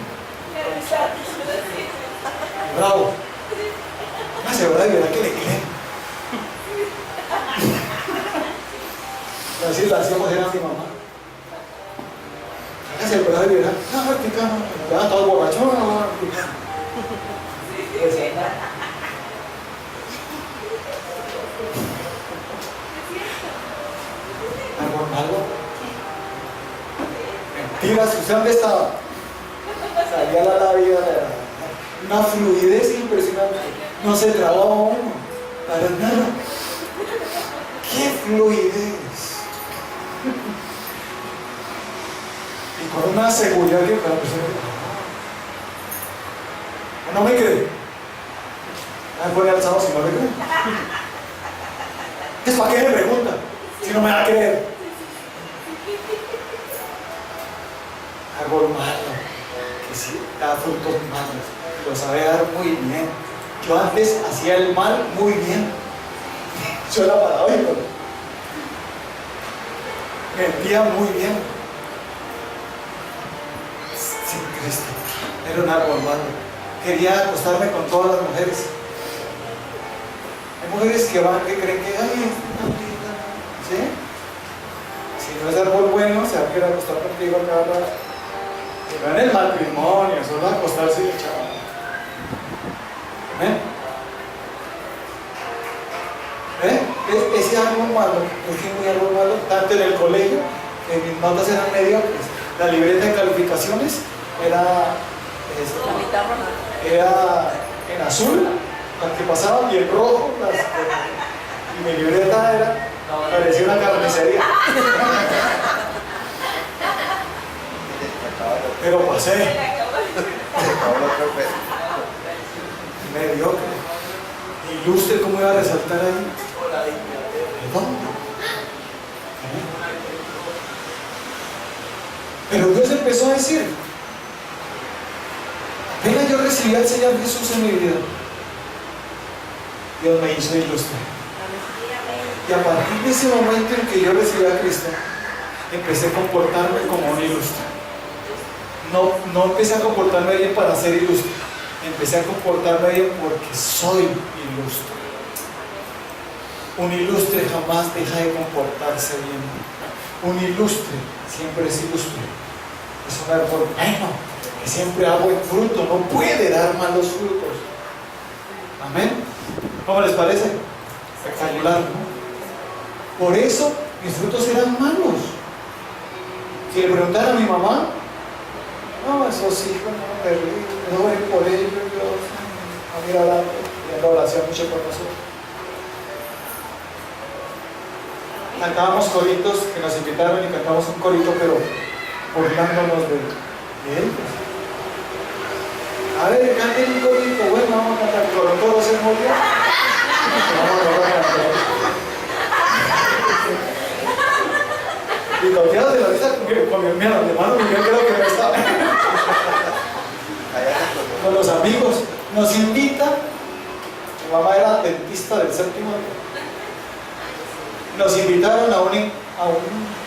A: Bravo. Hágase, ¿verdad? Y verá que le creen. Así la hacíamos, era mi mamá. Hágase, ¿verdad? Y verá. No, practicamos. Ya todos borrachos. Algo. Mentiras, ¿usted dónde estaba? Salía la vida, una fluidez impresionante. No se trababa uno, para nada. ¡Qué fluidez! Y con una seguridad que para la persona no me cree. Me pone alzado si no me cree. ¿Es para qué me pregunta? Si no me va a creer. Árbol malo, que sí da frutos malos, lo sabe dar muy bien. Yo antes hacía el mal muy bien. Yo era paradójico. Mentía muy bien. Sin Cristo. Era un árbol malo. Quería acostarme con todas las mujeres. Hay mujeres que creen que, ay, ¿sí? Si no es árbol bueno, se va a querer acostar contigo cada rato. No en el matrimonio, solo acostarse y echar. Ese árbol malo, muy árbol malo, tanto en el colegio, que mis notas eran mediocres. La libreta de calificaciones era en azul, la que pasaba, y en rojo, y mi libreta parecía una carnicería. Pero pasé. Mediocre. Ilustre, ¿cómo iba a resaltar ahí? Pero Dios empezó a decir, apenas yo recibí al Señor Jesús en mi vida, Dios me hizo ilustre. Y a partir de ese momento en que yo recibí a Cristo, empecé a comportarme como un ilustre. No empecé a comportarme bien para ser ilustre, empecé a comportarme bien porque soy ilustre. Un ilustre jamás deja de comportarse bien. Un ilustre siempre es ilustre. Es un árbol bueno, que siempre da buen fruto, no puede dar malos frutos. Amén. ¿Cómo les parece? Espectacular, ¿no? Por eso mis frutos eran malos. Si le preguntara a mi mamá, No, esos hijos, no, terrible, no ven por ellos, Dios, a mí orando, pidiendo oración mucho por nosotros. Cantábamos coritos que nos invitaron y cantamos un corito, pero burlándonos de ellos. A ver, canten un corito, bueno, vamos a cantar con todos en movió. Vamos a cantar. Y toqueados de la risa con mi hermano Miguel, creo que no estaba. Con los amigos, nos invita. Mi mamá era dentista del séptimo día. Nos invitaron a un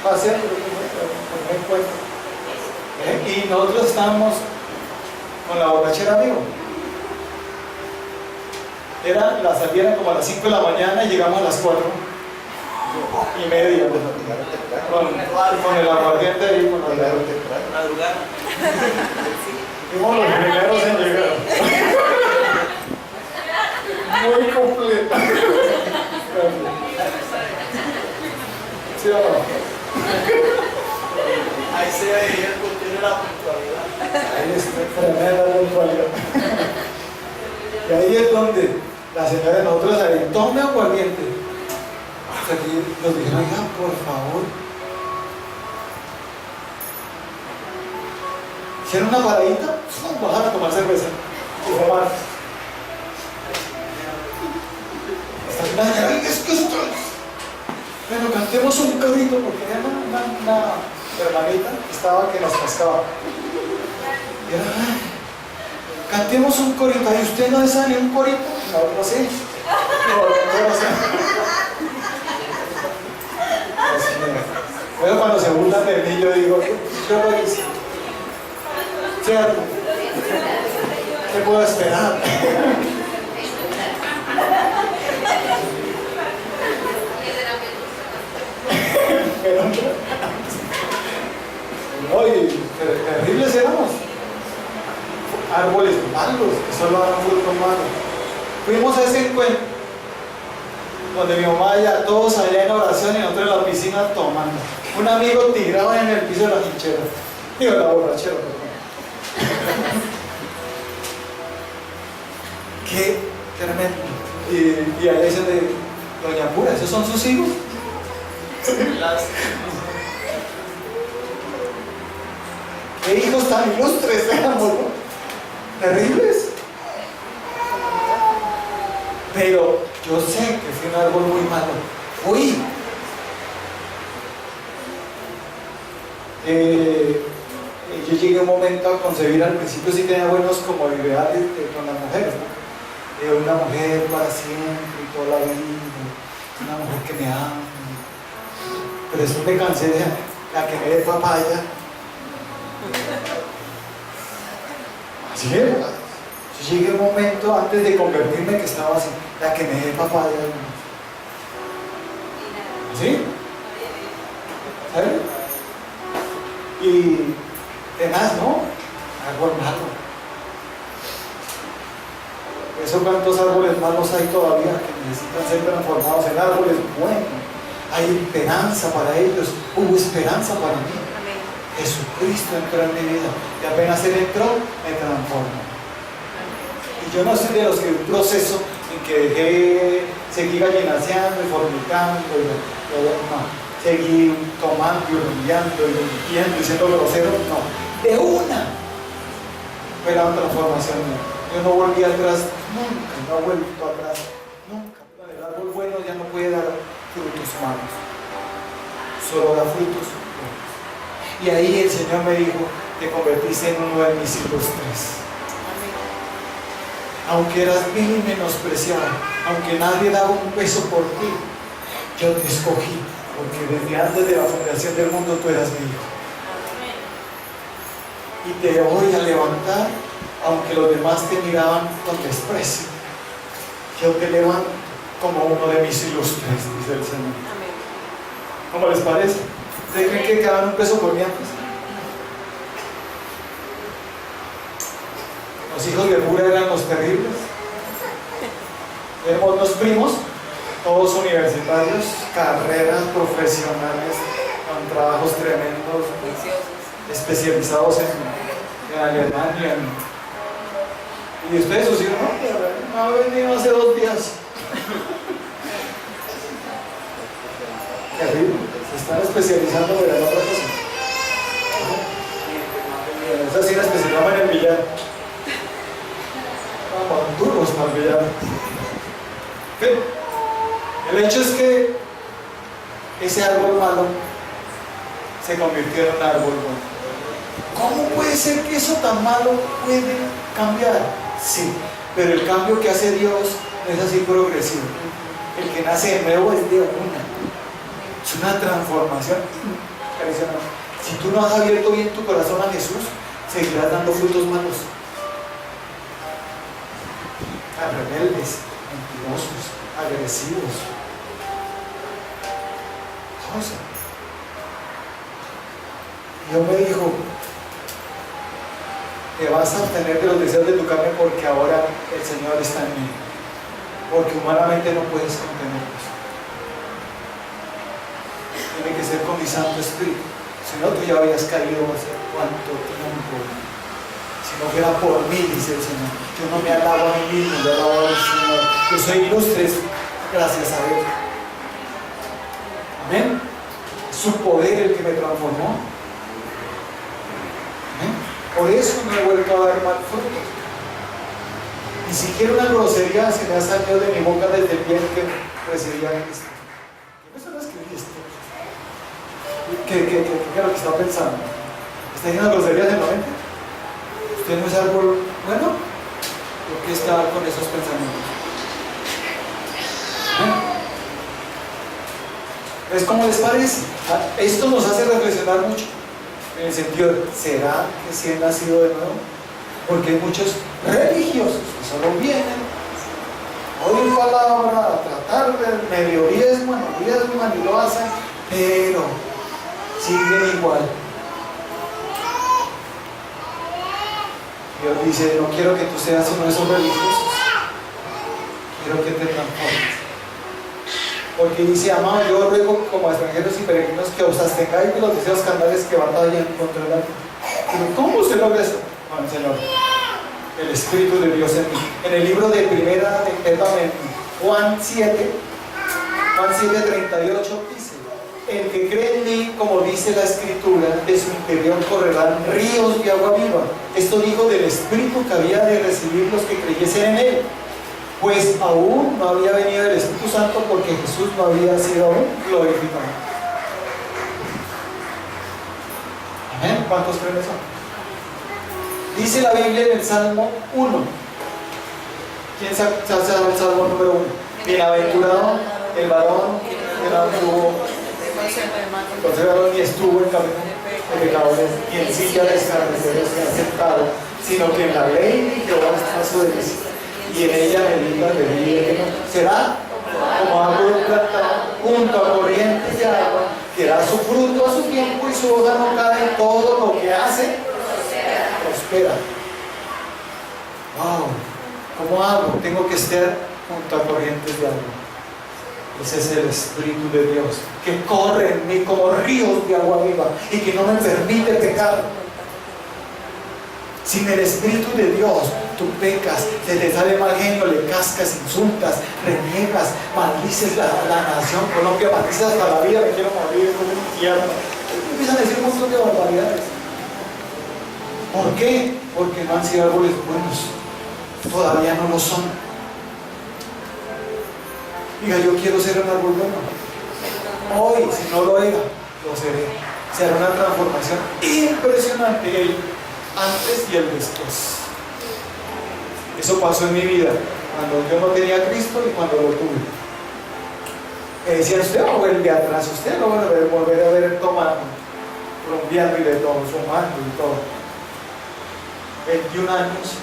A: paseo, a un encuentro. Y nosotros estábamos con la borrachera vivo. La salida era como a las 5 de la mañana y llegamos a las 4:30. Con el aguardiente ahí, con la madrugada. Fuimos los primeros en llegar. Muy completa. ¿Sí o no?
C: Ahí se veía el contenido de la puntualidad.
A: Ahí está, tremenda puntualidad. Y ahí es donde la señora de nosotros ahí, tome aguardiente. Hasta aquí nos dijeron, oiga, por favor. Hicieron una paradita, bajaron a tomar cerveza y fumar. Hasta que la señora, es que esto es. Bueno, cantemos un corito porque era una hermanita que estaba que nos pescaba. Y era, cantemos un corito. ¿Y usted no sabe ni un corito? No sé. No sé. Bueno, cuando se burlan de mí, yo digo, yo lo hice. ¿Cierto? ¿Qué puedo esperar? No, y terribles éramos. Árboles malos, que solo daban frutos malos. Fuimos a ese encuentro donde mi mamá ya todos allá en oración y nosotros en la piscina tomando. Un amigo tirado en el piso de la hinchera. Digo, la borrachera, perdón. Qué tremendo. Y ahí dicen de Doña Pura, ¿esos son sus hijos? ¿Qué hijos tan ilustres éramos, no? Terribles. Pero yo sé que fui un árbol muy malo. Fui. Yo llegué un momento a concebir, al principio sí tenía buenos como ideales con las mujeres, ¿no? Una mujer para siempre y toda la vida, una mujer que me ama. Pero después me cansé de la que me dé papaya. Así era. Yo llegué un momento antes de convertirme que estaba así, la que me dé papaya. ¿Sí? ¿Sabes? Y tenaz, ¿no? Árbol malo. Eso, cuántos árboles malos hay todavía que necesitan ser transformados en árboles buenos. Hay esperanza para ellos, hubo esperanza para mí.
B: Amén.
A: Jesucristo entró en mi vida y apenas Él entró, me transformó. Y yo no soy de los que un proceso en que seguí gallinaseando y fornicando, no, seguí tomando y humillando y mintiendo y siendo grosero, no. De una fue la transformación mía. Yo no volví atrás, nunca, no he vuelto atrás, nunca. El árbol bueno ya no puede dar frutos malos, solo da frutos buenos. Y ahí el Señor me dijo, te convertiste en uno de mis ilustres. Aunque eras vil y menospreciado, aunque nadie daba un peso por ti, yo te escogí, porque desde antes de la fundación del mundo tú eras mi hijo. Y te voy a levantar, aunque los demás te miraban con desprecio. Yo te levanto como uno de mis ilustres, dice el Señor. ¿Cómo les parece? ¿Ustedes creen que quedaban un peso por mí antes? Los hijos de Pura eran los terribles. Tenemos dos primos, todos universitarios, carreras profesionales, con trabajos tremendos, especializados en en Alemania. Y ustedes, sus hijos, no ha venido hace 2 días. Terrible, se están especializando en otra cosa. Esa sí la especializaban en el billar. Vamos, duros para el billar. El hecho es que ese árbol malo se convirtió en un árbol bueno. ¿Cómo puede ser que eso tan malo puede cambiar? Sí, pero el cambio que hace Dios no es así progresivo. El que nace de nuevo es de una. Es una transformación impresionante. Si tú no has abierto bien tu corazón a Jesús, seguirás dando frutos malos. A rebeldes, mentirosos, agresivos. Todo eso. Dios me dijo, te vas a obtener de los deseos de tu carne porque ahora el Señor está en mí. Porque humanamente no puedes contenerlos. Tiene que ser con mi Santo Espíritu. Si no, tú ya habías caído hace cuánto tiempo. Si no fuera por mí, dice el Señor. Yo no me alabo a mí mismo, yo alabo al Señor. Yo soy ilustre gracias a Él. Amén. Es su poder el que me transformó. Amén. Por eso no he vuelto a dar mal fruto. Ni siquiera una grosería se me ha salido de mi boca desde el día en que recibí a Cristo. ¿Qué persona escribiste? ¿Qué es lo que está pensando? ¿Está diciendo groserías en la mente? ¿Usted no es árbol bueno? ¿Por qué está con esos pensamientos? ¿Ves cómo les parece? Esto nos hace reflexionar mucho. En el sentido de, ¿será que sí he nacido de nuevo? Porque hay muchos religiosos que solo vienen, oyen palabra, a tratar de medio diezman y lo hacen, pero siguen igual. Dios dice, no quiero que tú seas uno de esos religiosos, quiero que te transformes. Porque dice, amado, yo ruego como extranjeros y peregrinos que os abstengáis de los deseos carnales que batallan contra el alma. Pero ¿cómo se logra eso? Bueno, Señor, el Espíritu de Dios en mí. En el libro de Juan 7:38 dice, el que cree en mí, como dice la Escritura, de su interior correrán ríos de agua viva. Esto dijo del Espíritu que había de recibir los que creyesen en él. Pues aún no había venido el Espíritu Santo porque Jesús no había sido aún glorificado. Amén. ¿Cuántos creen eso? Dice la Biblia en el Salmo 1. ¿Quién sabe el Salmo número 1? Bienaventurado el varón que no anduvo ni estuvo en camino de pecadores, ni en silla de escarnecedores se ha sentado, sino que en la ley de Jehová está su delicia, y en ella medita de vida y será como árbol plantado junto a corrientes de agua, que da su fruto a su tiempo y su hoja no cae, todo lo que hace prospera. Wow, ¿cómo hago? Tengo que estar junto a corrientes de agua. Ese es el Espíritu de Dios que corre en mí como ríos de agua viva y que no me permite pecar. Sin el Espíritu de Dios, tú pecas, se te sale mal genio, le cascas, insultas, reniegas, maldices la nación Colombia, maldices hasta la vida, me quiero morir con el infierno. Empiezan a decir un montón de barbaridades. ¿Por qué? Porque no han sido árboles buenos, todavía no lo son. Diga, yo quiero ser un árbol bueno. Hoy, si no lo era, lo seré. Será una transformación impresionante el antes y el después. Eso pasó en mi vida, cuando yo no tenía a Cristo y cuando lo tuve. Me decían, usted va a volver de atrás, usted lo va a volver a ver tomando, rumbeando y de todo, fumando y todo. 21 años.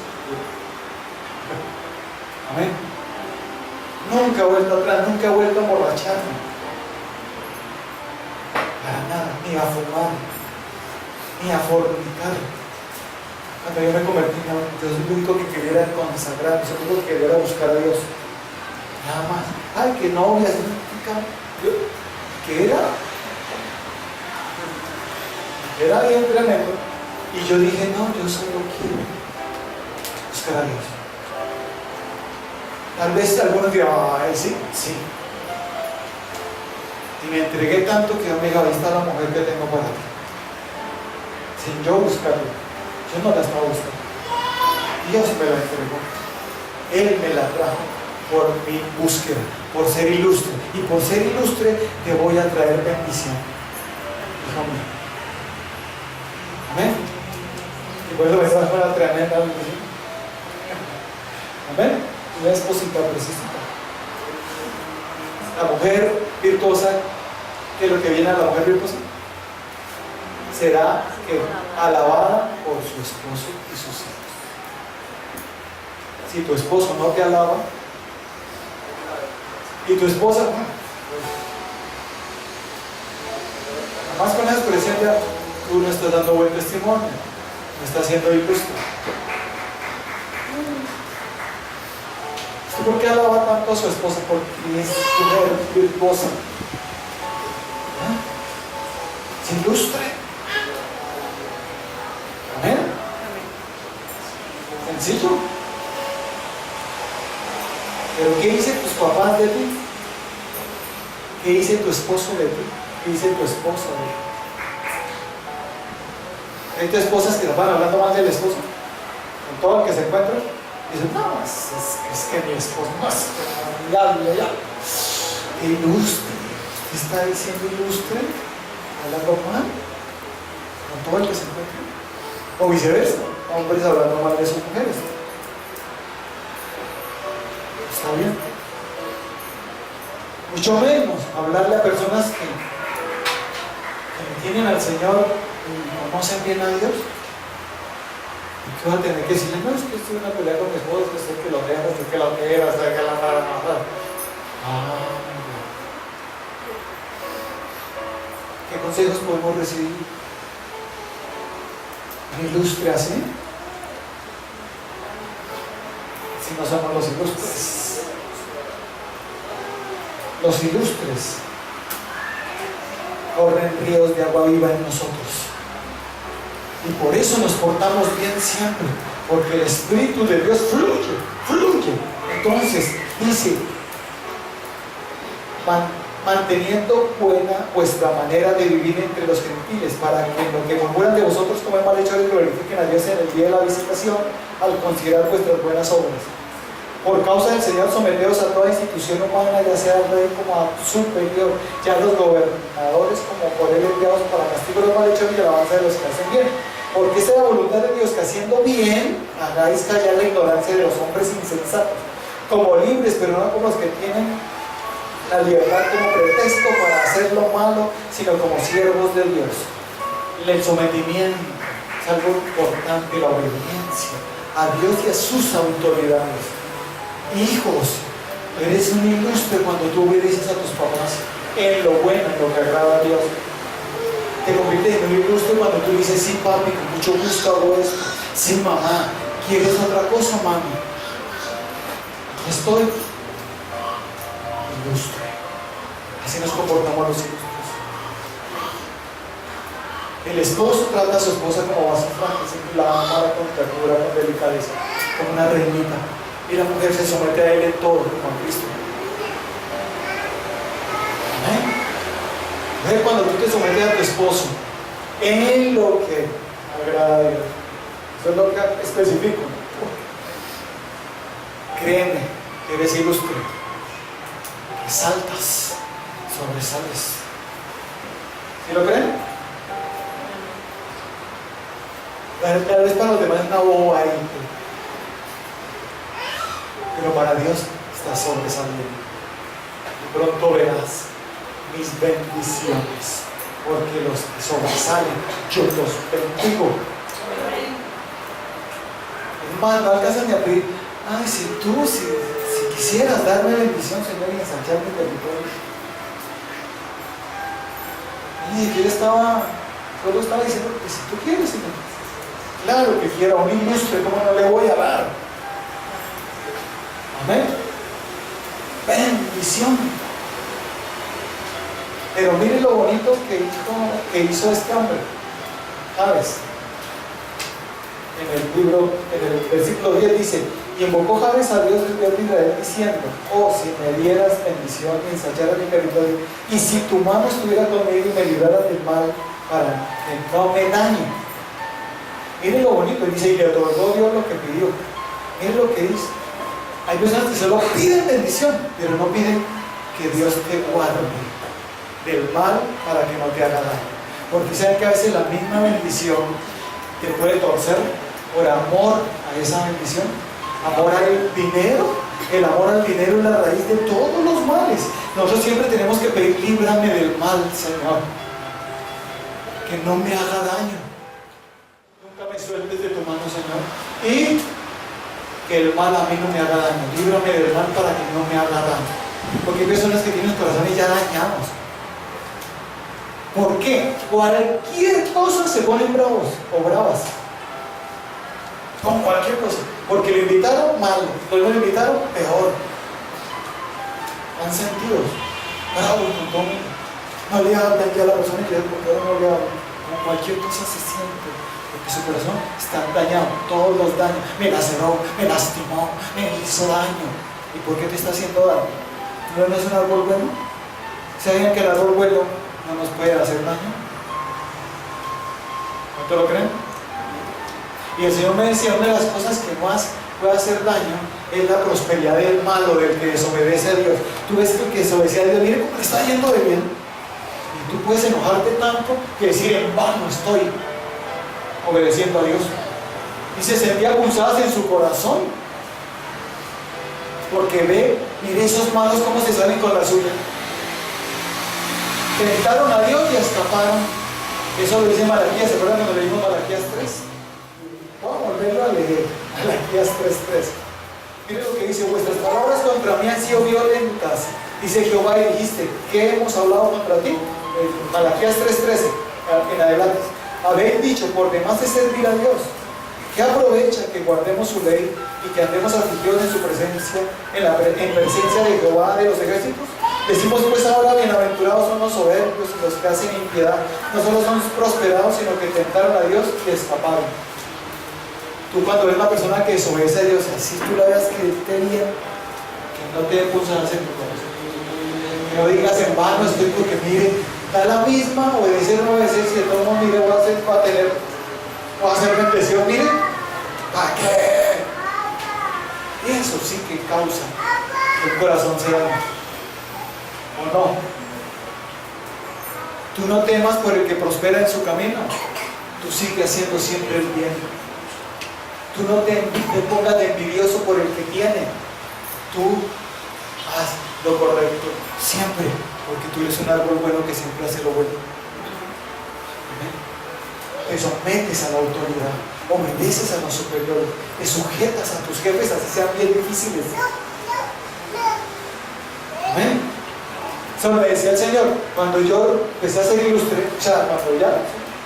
A: Amén. Nunca he vuelto atrás, nunca he vuelto a emborracharme. Para nada, ni a fumar, ni a fornicar. Cuando yo me convertí en hombre, entonces lo único que quería era consagrarme, lo único que quería era buscar a Dios. Nada más. Ay, que novia, que era bien tremendo. Y Y yo dije, no, yo solo quiero buscar a Dios. Tal vez algunos dirán, ay, sí, sí. Y me entregué tanto que amiga, ahí está la mujer que tengo para ti. Sin yo buscarla. Yo no la estaba buscando. Dios me la entregó. Él me la trajo por mi búsqueda, por ser ilustre. Y por ser ilustre te voy a traer bendición. Hijo mío. Amén. Y por eso me trajo una tremenda bendición. Amén. Una esposita precisita. La mujer virtuosa, ¿qué es lo que viene a la mujer virtuosa? Será que alabada por su esposo y sus hijos. Si tu esposo no te alaba y tu esposa, además con esa expresión ya tú no estás dando buen testimonio, no estás siendo ilustre. ¿Por qué alaba tanto a su esposa? Porque es mujer virtuosa. Es ilustre. Amén. Sencillo. Pero ¿qué dice tus papás de ti? ¿Qué dice tu esposo de ti? ¿Qué dice tu esposa de ti? Hay tu esposas que nos van hablando mal del esposo, con todo el que se encuentra. Dicen, no, es que mi esposo no es amigable ya. Ilustre. ¿Usted está diciendo ilustre? ¿Hablando mal? Con todo el que se encuentra. O viceversa, hombres hablando mal de sus mujeres. Está bien. Mucho menos hablarle a personas que tienen al Señor y conocen bien a Dios. ¿Qué va a tener que decirle? No, es que estoy en una pelea con mi esposo, es que lo dejas, es que lo quieras, es que la para matar. ¿Qué consejos podemos recibir? ¿Un ilustre así? Si no somos los ilustres. Los ilustres corren ríos de agua viva en nosotros. Y por eso nos portamos bien siempre, porque el Espíritu de Dios fluye. Entonces, dice, manteniendo buena vuestra manera de vivir entre los gentiles, para que lo que murmuran de vosotros como malhechores glorifiquen a Dios en el día de la visitación, al considerar vuestras buenas obras. Por causa del Señor, someteos a toda institución humana, ya sea el rey como a superior, ya los gobernadores como por él enviados para castigo de los malhechores y alabanza de los que hacen bien. Porque esta es la voluntad de Dios, que haciendo bien hagáis callar la ignorancia de los hombres insensatos, como libres, pero no como los que tienen la libertad como pretexto para hacer lo malo, sino como siervos de Dios. El sometimiento es algo importante, la obediencia a Dios y a sus autoridades. Hijos, eres un ilustre cuando tú obedeces a tus papás en lo bueno, en lo que agrada a Dios. Te conviertes en un ilustre cuando tú dices, sí papi, con mucho gusto hago esto. Sí mamá, ¿quieres otra cosa, mami? Aquí estoy. Ilustre. Así nos comportamos los ilustres. El esposo trata a su esposa como vaso frágil, siempre la ama con ternura, con delicadeza, como una reinita. Y la mujer se somete a él en todo, como a Cristo. Amén. Mujer, cuando tú te sometes a tu esposo en lo que agrada a Dios, eso es lo que especifico. Créeme que eres ilustre, resaltas, sobresales. ¿Sí lo creen? Tal vez para los demás es una boba ahí, pero para Dios está sobresaliendo. Y pronto verás mis bendiciones, porque los que sobresalen, yo los bendigo. Hermano, no alcanzan ni a pedir, ay, si quisieras darme bendición, Señor, y ensanchar mi territorio. Y ni siquiera solo estaba diciendo que si tú quieres, Señor. Claro que quiero, a un ilustre, ¿cómo no le voy a dar? Amén. Bendición. Pero mire lo bonito que hizo este hombre. ¿Sabes? en el versículo 10 dice: y invocó Jabes a Dios del Dios de Israel diciendo: oh, si me dieras bendición y ensancharas mi territorio, y si tu mano estuviera conmigo y me libraras del mal para que no me dañe. Miren lo bonito, dice: y le otorgó Dios lo que pidió. Miren lo que dice. Hay personas que solo piden bendición, pero no piden que Dios te guarde del mal para que no te haga daño. Porque saben que a veces la misma bendición te puede torcer por amor a esa bendición. Amor al dinero. El amor al dinero es la raíz de todos los males. Nosotros siempre tenemos que pedir: líbrame del mal, Señor, que no me haga daño. Nunca me sueltes de tu mano, Señor, y que el mal a mí no me haga daño. Líbrame del mal para que no me haga daño. Porque hay personas que tienen corazones ya dañados. ¿Por qué? Cualquier cosa se ponen bravos o bravas. Con cualquier cosa. Porque le invitaron mal, luego le invitaron peor. Han sentido bravos con todo. No le hablan ya a la persona que porque ahora no le hablan. Con cualquier cosa se siente. Porque su corazón está dañado. Todos los daños. Me laceró, me lastimó, me hizo daño. ¿Y por qué te está haciendo daño? ¿No es un árbol bueno? ¿Saben que el árbol bueno no nos puede hacer daño? ¿No te lo creen? Y el Señor me decía: una de las cosas que más puede hacer daño es la prosperidad del malo, del que desobedece a Dios. Tú ves que el que desobedece a Dios, mire cómo le está yendo de bien. Y tú puedes enojarte tanto que decir: en vano estoy obedeciendo a Dios. Y se sentía punzadas en su corazón. Porque ve, mire esos malos cómo se salen con la suya. Tentaron a Dios y escaparon. Eso lo dice Malaquías. ¿Se acuerdan cuando leímos Malaquías 3? Vamos a volverlo a leer. Malaquías 3:3. Mire lo que dice: vuestras palabras contra mí han sido violentas, dice Jehová, y dijiste: ¿qué hemos hablado contra ti? Malaquías 3:13 en adelante. Habéis dicho: por demás de servir a Dios, ¿qué aprovecha que guardemos su ley y que andemos afligidos en su presencia, en presencia de Jehová de los ejércitos? Decimos pues ahora: bienaventurados son los soberbios y los que hacen impiedad. No solo son prosperados, sino que tentaron a Dios y escaparon. Tú, cuando ves una persona que desobedece a Dios, así tú la veas que esté bien, que no te dé punzadas en tu corazón. Que no digas: en vano estoy, porque mire, da la misma, obedecer o no obedecer, si de todo mundo, mire, voy a hacer bendición, mire, ¿para qué? Y eso sí que causa que el corazón se dañe. ¿O no? Tú no temas por el que prospera en su camino. Tú sigue haciendo siempre el bien. Tú no te pongas de envidioso por el que tiene. Tú haz lo correcto siempre, porque tú eres un árbol bueno que siempre hace lo bueno. Te sometes a la autoridad, obedeces a los superiores, te sujetas a tus jefes, así sean bien difíciles. Amén. Eso me decía el Señor cuando yo empecé a ser ilustre. O sea, cuando ya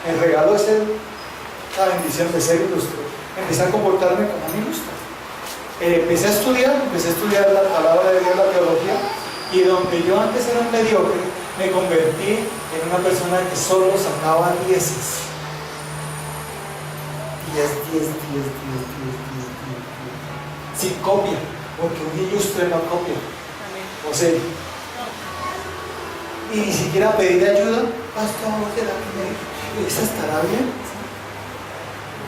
A: me regaló la bendición de ser ilustre, empecé a comportarme como un ilustre. Empecé a estudiar la palabra de Dios, la teología, y donde yo antes era un mediocre, me convertí en una persona que solo sacaba 10. 10. Sin copia, porque un ilustre no copia. O sea, y ni siquiera pedir ayuda. Pastor, ¿será que esa estará bien?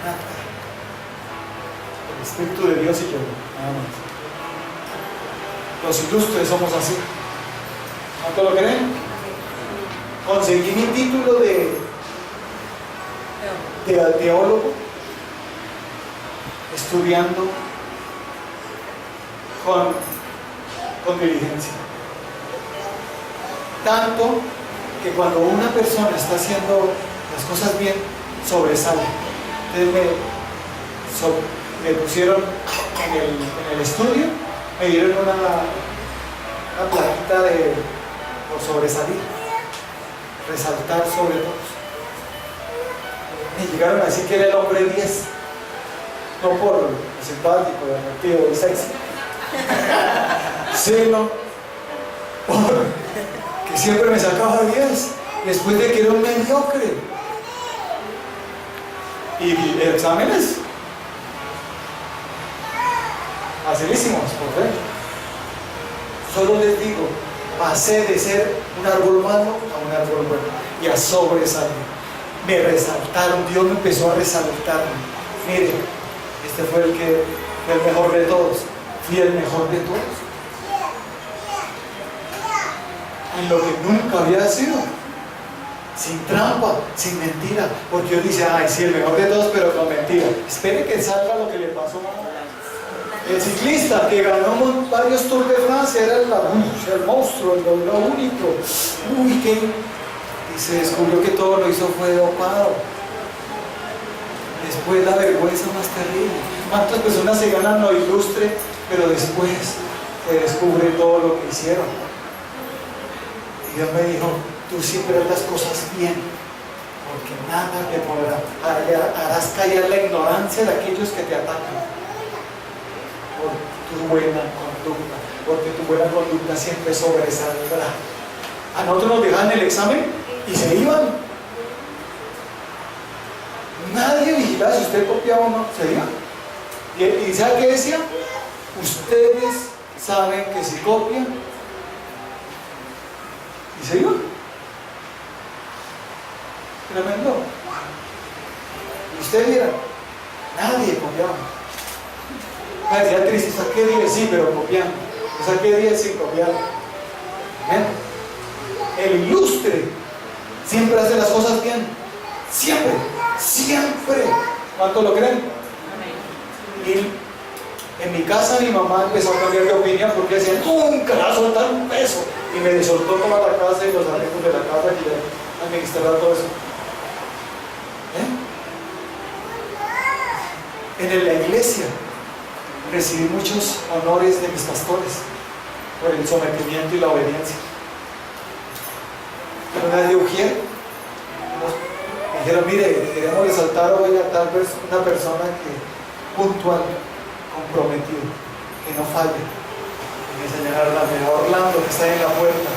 A: Nada. El Espíritu de Dios y yo, nada más. Los ilustres somos así. ¿No te lo creen? Conseguí mi título de teólogo estudiando con diligencia. Tanto que cuando una persona está haciendo las cosas bien, sobresale. Entonces me pusieron en el estudio, me dieron una plaquita por sobresalir, resaltar sobre todos. Me llegaron a decir que era el hombre 10, no por lo simpático, atractivo y sexy, sino porque siempre me sacaba 10 después de que era un mediocre. Y exámenes Facilísimos, por ver. Solo les digo, pasé de ser un árbol malo a un árbol bueno y a sobresalir. Me resaltaron, Dios me empezó a resaltarme. Mire, este fue el mejor de todos. Fui el mejor de todos. En lo que nunca había sido. Sin trampa, sin mentira. Porque Dios dice, ay, sí, el mejor de todos, pero con mentira. Espere que salga lo que le pasó a el ciclista que ganó varios Tours de Francia, era el monstruo, lo único. Uy, ¿qué? Y se descubrió que todo lo hizo fue dopado. Después la vergüenza más terrible. ¿Cuántas personas se ganan lo ilustre, pero después se descubre todo lo que hicieron? Y Dios me dijo, tú siempre haz las cosas bien, porque nada te podrá. Harás callar la ignorancia de aquellos que te atacan. Por tu buena conducta, porque tu buena conducta siempre sobresaldrá. A nosotros nos dejaban el examen y se iban. Nadie vigilaba si usted copiaba o no, se iban. ¿Y sabe qué decía? Ustedes saben que si copian, y se iban. Tremendo. Y usted viera, nadie copiaba. Decía triste, saqué 10, sí, pero copiando. Saqué 10 sin copiar. ¿Ven? El ilustre siempre hace las cosas bien. Siempre, siempre. ¿Cuánto lo creen? Y en mi casa mi mamá empezó a cambiar de opinión porque decía, nunca le vas a soltar un peso. Y me soltó toda la casa y los arreglos de la casa y le administraba todo eso. En la iglesia recibí muchos honores de mis pastores por el sometimiento y la obediencia. Pero una vez de Ujier, me dijeron, mire, queremos resaltar hoy a tal vez una persona que puntual, comprometido, que no falle. Y me señalaron a mí, a Orlando, que está ahí en la puerta.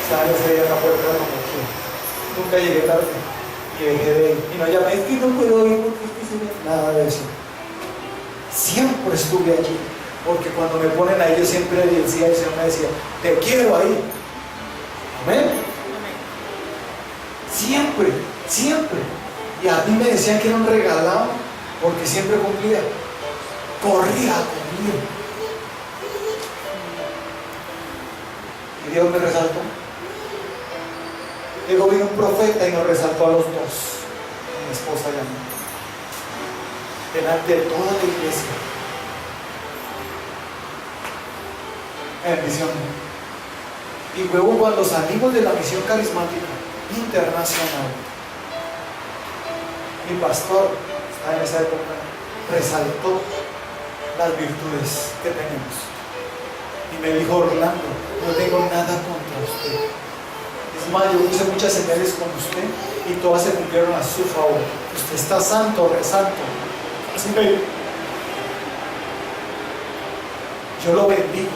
A: Estaba ese día en la puerta como que nunca llegué tarde y dejé de ir. Y no llamé, es que no puedo ir porque es que nada de eso. Siempre estuve allí, porque cuando me ponen ahí yo siempre decía, el Señor me decía, te quiero ahí. Amén. Siempre, siempre. Y a mí me decían que era un regalado, porque siempre cumplía. Corría a cumplir. Y Dios me resaltó. Luego vino un profeta y nos resaltó a los dos, a mi esposa y a mí, delante de toda la iglesia. Bendición. Y luego cuando salimos de la misión carismática internacional, mi pastor, en esa época, resaltó las virtudes que tenemos. Y me dijo, Orlando, no tengo nada contra usted. Es más, yo hice muchas señales con usted y todas se cumplieron a su favor. Usted está santo, resanto. Así me dijo. Yo lo bendigo.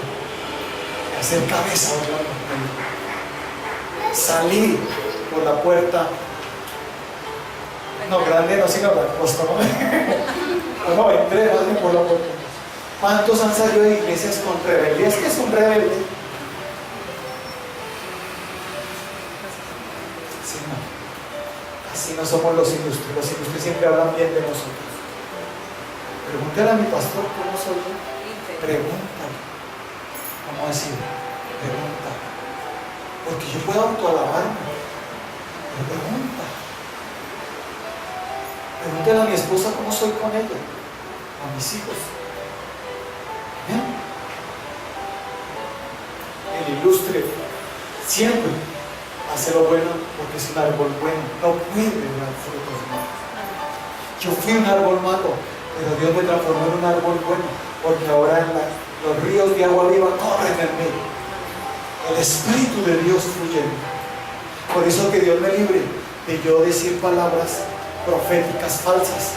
A: De hacer cabeza, Orlando. Salí por la puerta. No, grande no, sino la costa, ¿no? No, entré más bien por la puerta. ¿Cuántos han salido de iglesias con rebeldía? Es que es un rebelde. Sí, no. Así no somos los ilustres. Los ilustres siempre hablan bien de nosotros. Pregúntale a mi pastor cómo soy yo. Pregúntale. ¿Cómo decir? Pregunta. Porque yo puedo autoalabarme. Pero pregunta. Pregúntale a mi esposa cómo soy con ella. A mis hijos. ¿Bien? El ilustre siempre hace lo bueno porque es un árbol bueno. No puede dar frutos malos. Yo fui un árbol malo, pero Dios me transformó en un árbol bueno, porque ahora los ríos de agua viva corren en mí. El Espíritu de Dios fluye en mí. Por eso que Dios me libre de yo decir palabras proféticas falsas.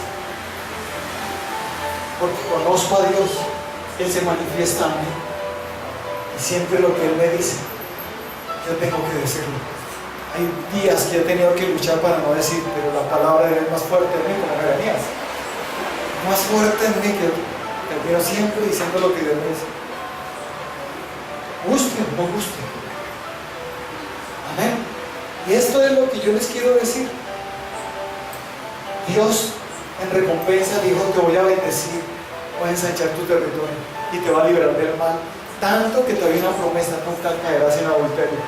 A: Porque conozco a Dios, Él se manifiesta a mí. Y siempre lo que Él me dice, yo tengo que decirlo. Hay días que he tenido que luchar para no decir, pero la palabra de Él es más fuerte en mí, como me venías. Más fuerte en mí que Termino siempre diciendo lo que Dios me dice. Guste o no guste. Amén. Y esto es lo que yo les quiero decir. Dios en recompensa dijo: te voy a bendecir, voy a ensanchar tu territorio y te va a liberar del mal. Tanto que te doy una promesa: nunca caerás en adulterio.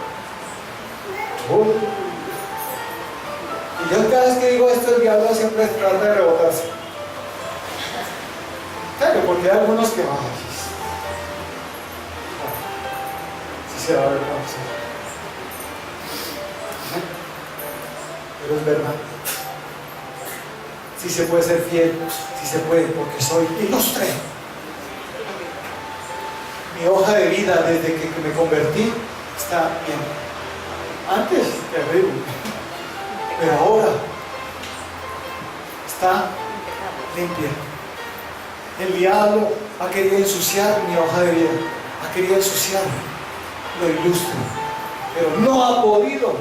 A: Y yo cada vez que digo esto, el diablo siempre trata de rebotarse. Claro, porque hay algunos que sí se va a ver cómo se. Pero es verdad. Sí se puede ser fiel, sí se puede, porque soy ilustre. Mi hoja de vida desde que me convertí está bien. Antes, terrible. Pero ahora está limpia. El diablo ha querido ensuciar mi hoja de vida, ha querido ensuciar lo ilustre, pero no ha podido,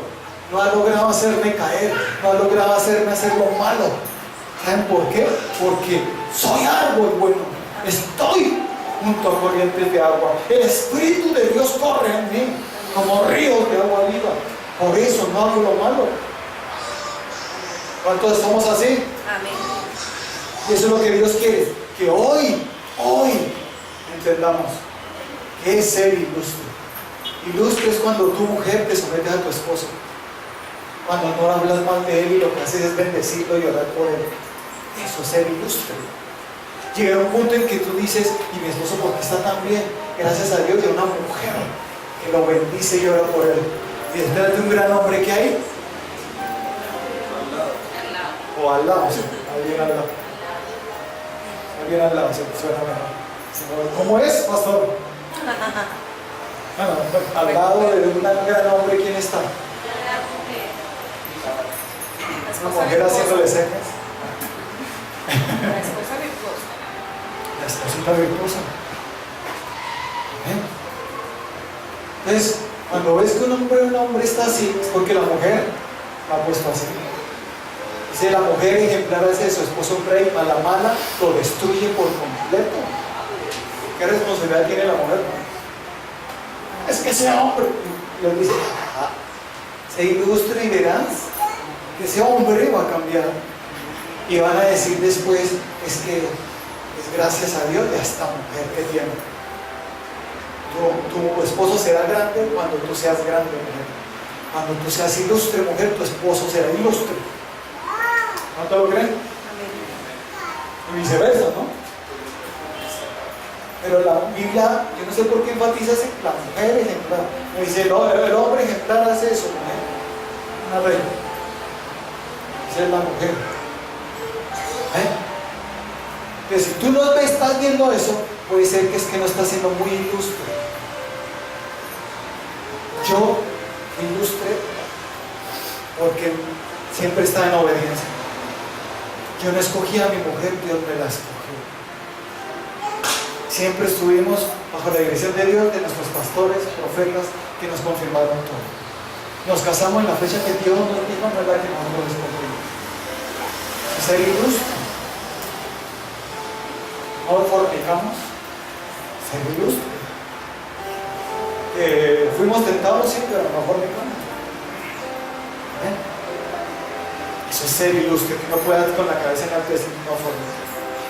A: no ha logrado hacerme caer, no ha logrado hacerme hacer lo malo. ¿Saben por qué? Porque soy árbol bueno, estoy junto a corrientes de agua, el Espíritu de Dios corre en mí como ríos de agua viva. Por eso no hago lo malo. ¿Cuántos somos así?
B: Amén.
A: Y eso es lo que Dios quiere, que hoy entendamos que es ser ilustre. Ilustre es cuando tu mujer te sometes a tu esposo, cuando no hablas mal de él y lo que haces es bendecirlo y orar por él. Eso es ser ilustre. Llega un punto en que tú dices: ¿y mi esposo por qué está tan bien? Gracias a Dios y a una mujer que lo bendice y ora por él. Y detrás de un gran hombre que hay, o al lado, sí, alguien al lado. Alguien al lado, se suena mejor. ¿Cómo es, pastor? Bueno, al lado de un gran hombre, ¿quién está? Una mujer haciéndole señas.
B: La esposa virtuosa.
A: La esposita virtuosa. ¿Ven? Entonces, cuando ves que un hombre está así, es porque la mujer lo ha puesto así. Dice: la mujer ejemplar hace de su esposo un rey, a la mala lo destruye por completo. ¿Qué responsabilidad tiene la mujer? Es que ese hombre, le dice, se ilustre y verás que ese hombre va a cambiar. Y van a decir después: es que es gracias a Dios de esta mujer que tiene. Tu esposo será grande cuando tú seas grande, mujer. Cuando tú seas ilustre, mujer, tu esposo será ilustre. ¿Cuánto lo creen? Y viceversa, ¿no? Pero la Biblia, yo no sé por qué enfatiza la mujer ejemplar. Me dice: el hombre ejemplar hace eso, mujer. Una reina. Esa es la mujer. Entonces, si tú no estás viendo eso, puede ser que es que no estás siendo muy ilustre. Yo ilustre porque siempre estaba en obediencia. Yo no escogí a mi mujer, Dios me la escogió. Siempre estuvimos bajo la dirección de Dios, de nuestros pastores, profetas, que nos confirmaron todo. Nos casamos en la fecha que Dios nos dijo, no es la que nosotros escogimos. Ser ilustre. No fornicamos, ser ilustre. Fuimos tentados, sí, pero no fornicamos. Eso es ser ilustre, que no puedas con la cabeza en alto decir: no fornico.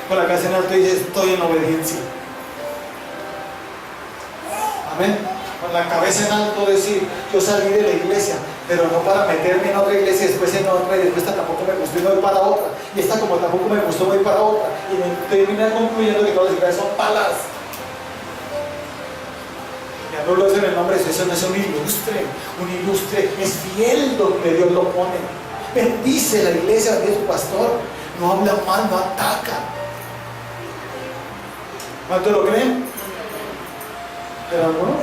A: Con la cabeza en alto dices: estoy en obediencia. Amén. Con la cabeza en alto decir: yo salí de la iglesia, pero no para meterme en otra iglesia, después en otra, y después esta tampoco me gustó y no voy para otra, y esta como tampoco me gustó voy para otra, y termina concluyendo que todas las iglesias son palas. Ya no lo es en el nombre de Jesús. Eso no es un ilustre. Un ilustre es fiel donde Dios lo pone. Bendice la iglesia, bendice su pastor, no habla mal, no ataca. ¿Cuánto lo creen? Pero no.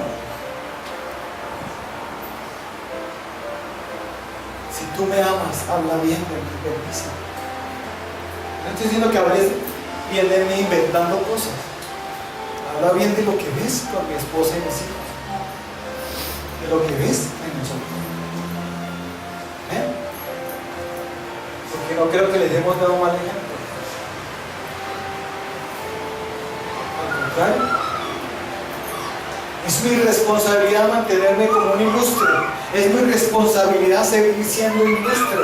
A: Si tú me amas, habla bien de mí, bendice. No estoy diciendo que hables bien de mí inventando cosas. Habla bien de lo que ves con mi esposa y mis hijos, de lo que ves en nosotros. Porque no creo que les hemos dado mal ejemplo. contrario. Es mi responsabilidad mantenerme como un ilustre. Es mi responsabilidad seguir siendo ilustre.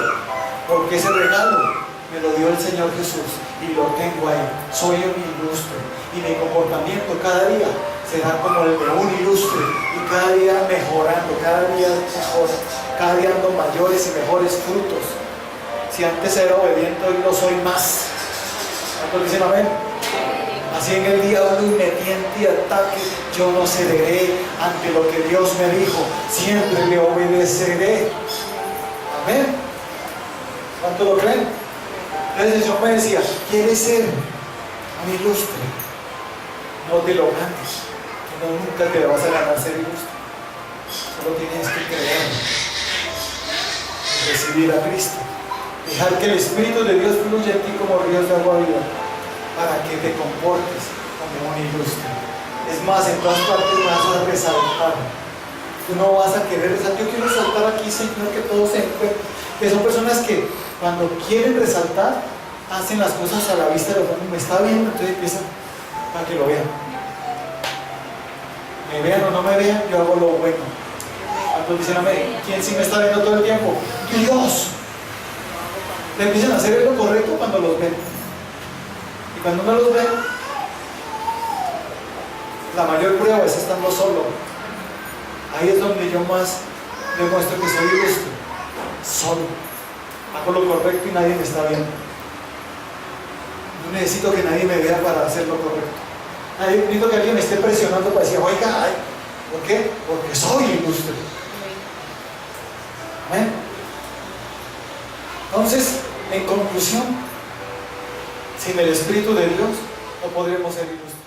A: Porque ese regalo me lo dio el Señor Jesús y lo tengo ahí. Soy un ilustre. Y mi comportamiento cada día será como el de un ilustre. Y cada día mejorando, cada día mejor. Cada día dando mayores y mejores frutos. Si antes era obediente, hoy lo soy más. ¿Cuántos dicen amén? Así en el diablo inmediente y ataque, yo no cederé ante lo que Dios me dijo, siempre le obedeceré. Amén. ¿Cuánto lo creen? Entonces el Señor me decía, ¿quieres ser un ilustre? No te lo ganes, no, nunca te vas a ganar ser ilustre. Solo tienes que creer, recibir a Cristo, dejar que el Espíritu de Dios fluya en ti como ríos de agua viva, para que te comportes como un ilustre. Es más, en todas partes vas a resaltar. Tú no vas a querer resaltar. Yo quiero resaltar aquí, Señor, que todos se encuentren. Que son personas que cuando quieren resaltar, hacen las cosas a la vista de los demás. Me está viendo, entonces empiezan para que lo vean. Me vean o no me vean, yo hago lo bueno. Cuando dicen amén, ¿quién sí me está viendo todo el tiempo? Dios. Le empiezan a hacer lo correcto cuando los ven. Cuando uno los ve, la mayor prueba es estando solo. Ahí es donde yo más demuestro que soy ilustre. Solo. Hago lo correcto y nadie me está viendo. No necesito que nadie me vea para hacer lo correcto. Necesito que alguien me esté presionando para decir, oiga, ay, ¿por qué? Porque soy ilustre. Amén. Entonces, en conclusión, sin el Espíritu de Dios no podremos ser ilustres.